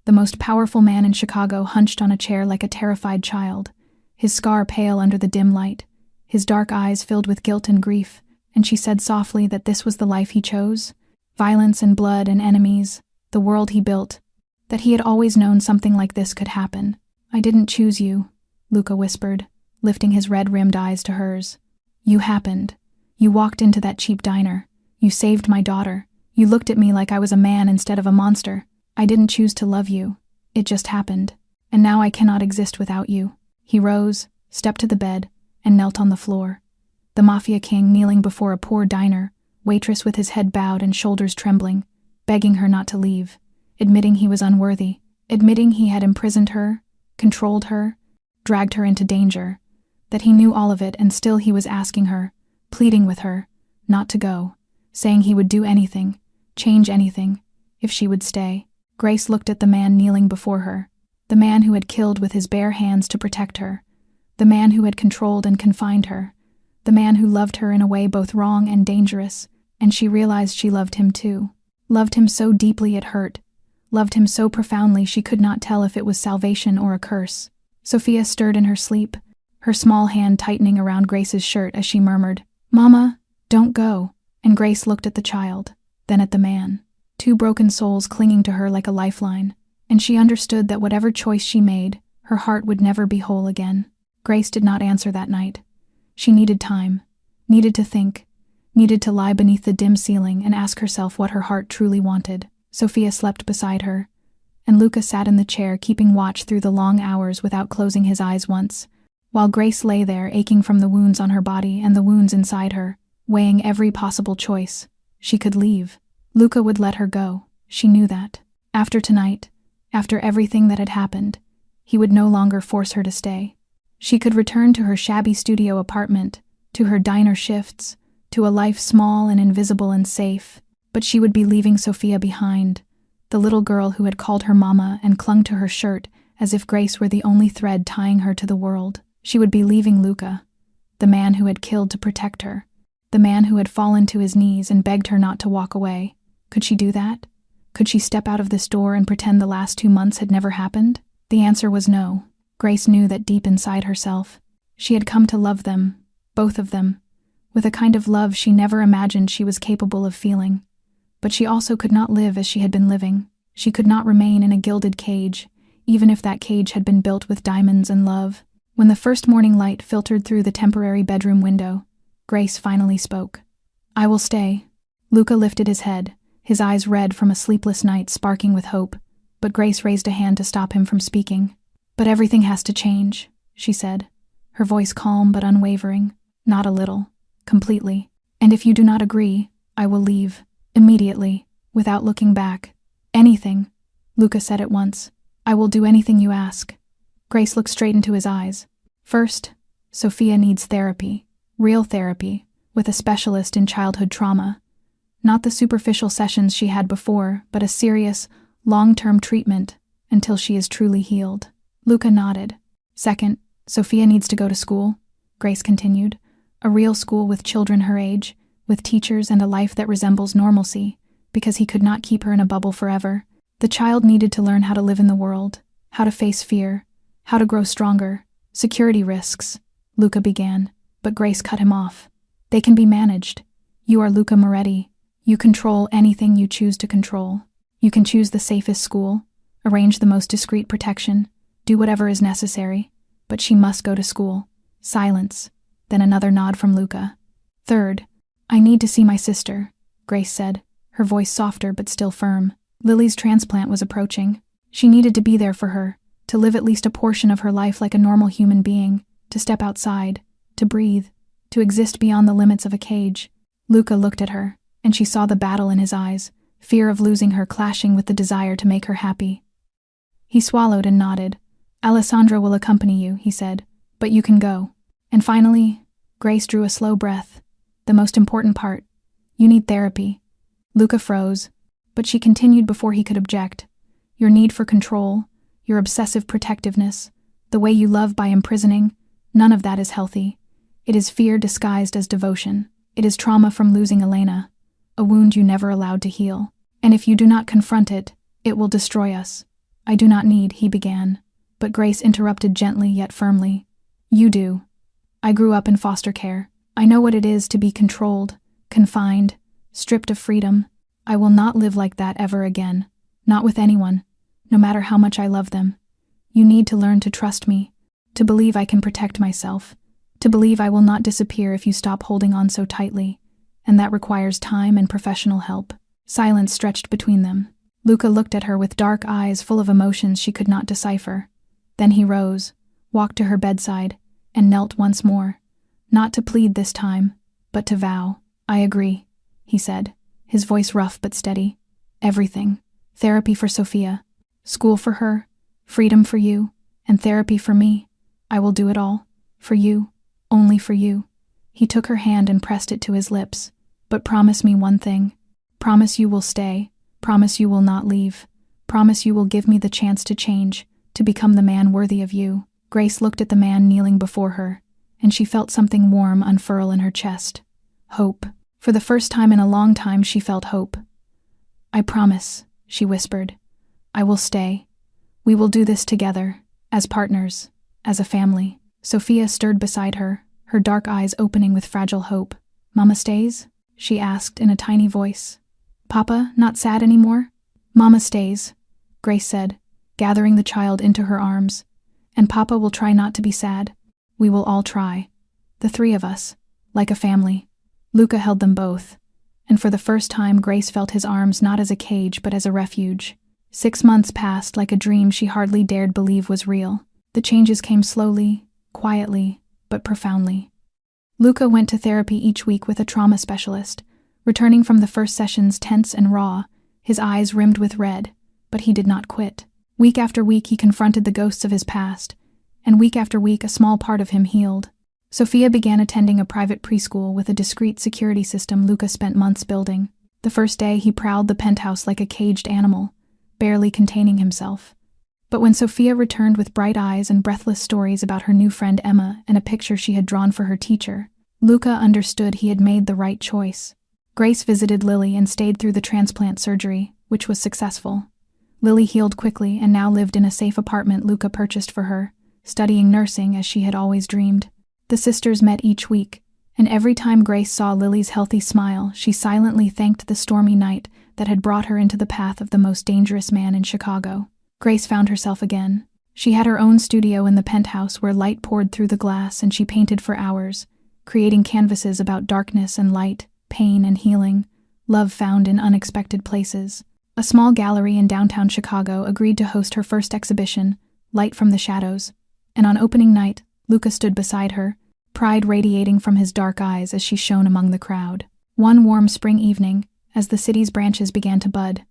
the most powerful man in Chicago hunched on a chair like a terrified child, his scar pale under the dim light, his dark eyes filled with guilt and grief, and she said softly that this was the life he chose, violence and blood and enemies, the world he built, that he had always known something like this could happen. "I didn't choose you," Luca whispered, lifting his red-rimmed eyes to hers. "You happened. You walked into that cheap diner. You saved my daughter. You looked at me like I was a man instead of a monster. I didn't choose to love you. It just happened. And now I cannot exist without you." He rose, stepped to the bed, and knelt on the floor. The Mafia king kneeling before a poor diner, waitress with his head bowed and shoulders trembling, begging her not to leave, admitting he was unworthy, admitting he had imprisoned her, controlled her, dragged her into danger, that he knew all of it and still he was asking her, pleading with her, not to go, saying he would do anything, change anything, if she would stay. Grace looked at the man kneeling before her, the man who had killed with his bare hands to protect her, the man who had controlled and confined her, the man who loved her in a way both wrong and dangerous, and she realized she loved him too. Loved him so deeply it hurt, loved him so profoundly she could not tell if it was salvation or a curse. Sophia stirred in her sleep, her small hand tightening around Grace's shirt as she murmured, "Mama, don't go." And Grace looked at the child, then at the man. two broken souls clinging to her like a lifeline, and she understood that whatever choice she made, her heart would never be whole again. Grace did not answer that night. She needed time, needed to think, needed to lie beneath the dim ceiling and ask herself what her heart truly wanted. Sophia slept beside her, and Luca sat in the chair keeping watch through the long hours without closing his eyes once, while Grace lay there aching from the wounds on her body and the wounds inside her, weighing every possible choice. She could leave. Luca would let her go. She knew that. After tonight, after everything that had happened, he would no longer force her to stay. She could return to her shabby studio apartment, to her diner shifts, to a life small and invisible and safe, but she would be leaving Sophia behind, the little girl who had called her mama and clung to her shirt as if Grace were the only thread tying her to the world. She would be leaving Luca, the man who had killed to protect her, the man who had fallen to his knees and begged her not to walk away. Could she do that? Could she step out of this door and pretend the last 2 months had never happened? The answer was no. Grace knew that deep inside herself, she had come to love them, both of them, with a kind of love she never imagined she was capable of feeling. But she also could not live as she had been living. She could not remain in a gilded cage, even if that cage had been built with diamonds and love. When the first morning light filtered through the temporary bedroom window, Grace finally spoke. "I will stay." Luca lifted his head, his eyes red from a sleepless night sparking with hope, but Grace raised a hand to stop him from speaking. "But everything has to change," she said, her voice calm but unwavering. "Not a little. Completely. And if you do not agree, I will leave. Immediately. Without looking back. Anything." Luca said at once. "I will do anything you ask." Grace looked straight into his eyes. "First, Sophia needs therapy. Real therapy, with a specialist in childhood trauma. Not the superficial sessions she had before, but a serious, long-term treatment until she is truly healed." Luca nodded. "Second, Sophia needs to go to school," Grace continued. "A real school with children her age, with teachers and a life that resembles normalcy, because he could not keep her in a bubble forever. The child needed to learn how to live in the world, how to face fear, how to grow stronger. Security risks," Luca began, but Grace cut him off. "They can be managed. You are Luca Moretti. You control anything you choose to control. You can choose the safest school, arrange the most discreet protection, do whatever is necessary, but she must go to school." Silence, then another nod from Luca. "Third, I need to see my sister," Grace said, her voice softer but still firm. Lily's transplant was approaching. She needed to be there for her, to live at least a portion of her life like a normal human being, to step outside, to breathe, to exist beyond the limits of a cage. Luca looked at her, and she saw the battle in his eyes, fear of losing her clashing with the desire to make her happy. He swallowed and nodded. "Alessandra will accompany you," he said, "but you can go." And finally, Grace drew a slow breath. "The most important part. You need therapy." Luca froze, but she continued before he could object. "Your need for control, your obsessive protectiveness, the way you love by imprisoning, none of that is healthy. It is fear disguised as devotion. It is trauma from losing Elena, a wound you never allowed to heal. And if you do not confront it, it will destroy us." "I do not need," he began, but Grace interrupted gently yet firmly. "You do. I grew up in foster care. I know what it is to be controlled, confined, stripped of freedom. I will not live like that ever again. Not with anyone, no matter how much I love them. You need to learn to trust me, to believe I can protect myself, to believe I will not disappear if you stop holding on so tightly, and that requires time and professional help." Silence stretched between them. Luca looked at her with dark eyes full of emotions she could not decipher. Then he rose, walked to her bedside, and knelt once more. Not to plead this time, but to vow. "I agree," he said, his voice rough but steady. "Everything. Therapy for Sophia, school for her, freedom for you, and therapy for me. I will do it all. For you. Only for you." He took her hand and pressed it to his lips. "But promise me one thing. Promise you will stay. Promise you will not leave. Promise you will give me the chance to change, to become the man worthy of you." Grace looked at the man kneeling before her, and she felt something warm unfurl in her chest. Hope. For the first time in a long time she felt hope. "I promise," she whispered. "I will stay. We will do this together, as partners, as a family." Sophia stirred beside her, her dark eyes opening with fragile hope. "Mama stays?" she asked in a tiny voice. Papa, not sad anymore? Mama stays, Grace said, gathering the child into her arms. And Papa will try not to be sad. We will all try. The three of us, like a family. Luca held them both, and for the first time Grace felt his arms not as a cage but as a refuge. 6 months passed like a dream she hardly dared believe was real. The changes came slowly, quietly, but profoundly. Luca went to therapy each week with a trauma specialist, returning from the first sessions tense and raw, his eyes rimmed with red, but he did not quit. Week after week he confronted the ghosts of his past, and week after week a small part of him healed. Sophia began attending a private preschool with a discreet security system Luca spent months building. The first day he prowled the penthouse like a caged animal, barely containing himself. But when Sophia returned with bright eyes and breathless stories about her new friend Emma and a picture she had drawn for her teacher, Luca understood he had made the right choice. Grace visited Lily and stayed through the transplant surgery, which was successful. Lily healed quickly and now lived in a safe apartment Luca purchased for her, studying nursing as she had always dreamed. The sisters met each week, and every time Grace saw Lily's healthy smile, she silently thanked the stormy night that had brought her into the path of the most dangerous man in Chicago. Grace found herself again. She had her own studio in the penthouse where light poured through the glass and she painted for hours, creating canvases about darkness and light, pain and healing, love found in unexpected places. A small gallery in downtown Chicago agreed to host her first exhibition, Light from the Shadows, and on opening night, Luca stood beside her, pride radiating from his dark eyes as she shone among the crowd. One warm spring evening, as the city's branches began to bud,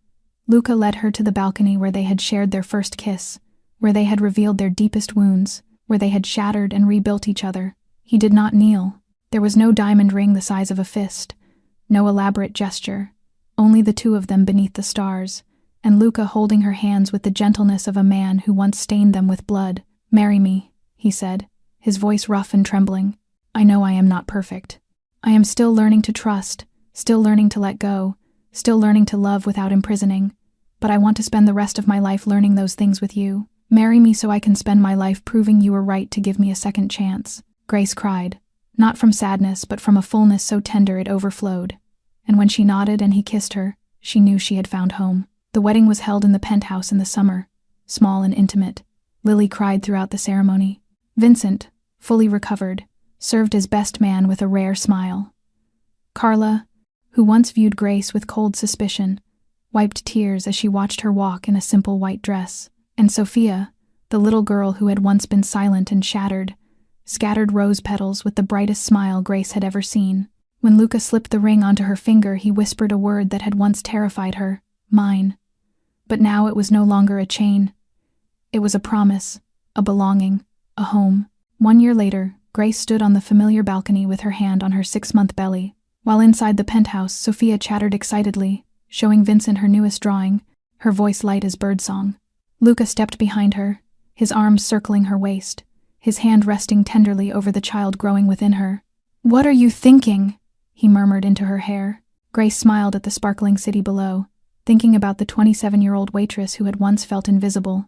Luca led her to the balcony where they had shared their first kiss, where they had revealed their deepest wounds, where they had shattered and rebuilt each other. He did not kneel. There was no diamond ring the size of a fist, no elaborate gesture, only the two of them beneath the stars, and Luca holding her hands with the gentleness of a man who once stained them with blood. "Marry me," he said, his voice rough and trembling. "I know I am not perfect. I am still learning to trust, still learning to let go, still learning to love without imprisoning, but I want to spend the rest of my life learning those things with you. Marry me so I can spend my life proving you were right to give me a second chance." Grace cried, not from sadness but from a fullness so tender it overflowed. And when she nodded and he kissed her, she knew she had found home. The wedding was held in the penthouse in the summer, small and intimate. Lily cried throughout the ceremony. Vincent, fully recovered, served as best man with a rare smile. Carla, who once viewed Grace with cold suspicion, wiped tears as she watched her walk in a simple white dress. And Sophia, the little girl who had once been silent and shattered, scattered rose petals with the brightest smile Grace had ever seen. When Luca slipped the ring onto her finger, he whispered a word that had once terrified her, "Mine." But now it was no longer a chain. It was a promise, a belonging, a home. 1 year later, Grace stood on the familiar balcony with her hand on her 6-month belly. While inside the penthouse, Sophia chattered excitedly, showing Vincent her newest drawing, her voice light as birdsong. Luca stepped behind her, his arms circling her waist, his hand resting tenderly over the child growing within her. "What are you thinking?" he murmured into her hair. Grace smiled at the sparkling city below, thinking about the 27-year-old waitress who had once felt invisible,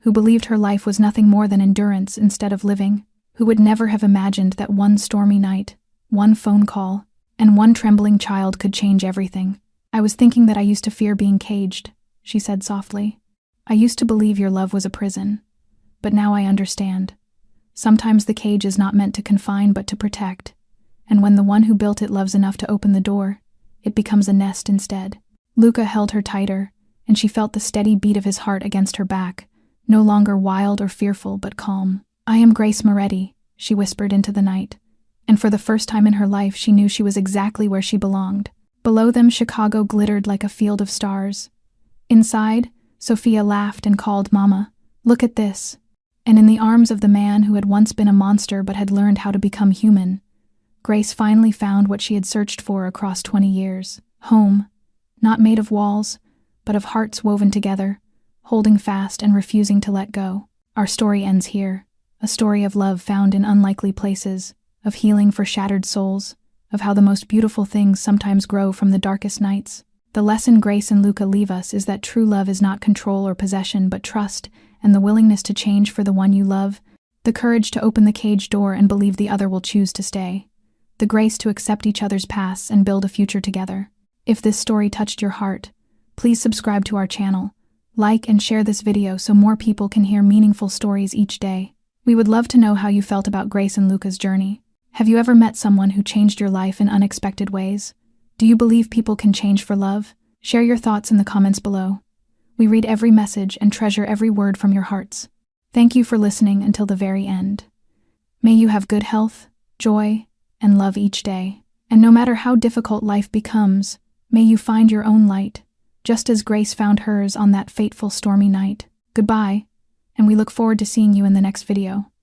who believed her life was nothing more than endurance instead of living, who would never have imagined that one stormy night, one phone call, and one trembling child could change everything. "I was thinking that I used to fear being caged," she said softly. "I used to believe your love was a prison. But now I understand. Sometimes the cage is not meant to confine but to protect, and when the one who built it loves enough to open the door, it becomes a nest instead." Luca held her tighter, and she felt the steady beat of his heart against her back, no longer wild or fearful but calm. "I am Grace Moretti," she whispered into the night, and for the first time in her life she knew she was exactly where she belonged. Below them, Chicago glittered like a field of stars. Inside, Sophia laughed and called Mama. "Look at this." And in the arms of the man who had once been a monster but had learned how to become human, Grace finally found what she had searched for across 20 years. Home, not made of walls, but of hearts woven together, holding fast and refusing to let go. Our story ends here, a story of love found in unlikely places, of healing for shattered souls, of how the most beautiful things sometimes grow from the darkest nights. The lesson Grace and Luca leave us is that true love is not control or possession but trust and the willingness to change for the one you love, the courage to open the cage door and believe the other will choose to stay, the grace to accept each other's pasts and build a future together. If this story touched your heart, please subscribe to our channel, like and share this video so more people can hear meaningful stories each day. We would love to know how you felt about Grace and Luca's journey. Have you ever met someone who changed your life in unexpected ways? Do you believe people can change for love? Share your thoughts in the comments below. We read every message and treasure every word from your hearts. Thank you for listening until the very end. May you have good health, joy, and love each day. And no matter how difficult life becomes, may you find your own light, just as Grace found hers on that fateful stormy night. Goodbye, and we look forward to seeing you in the next video.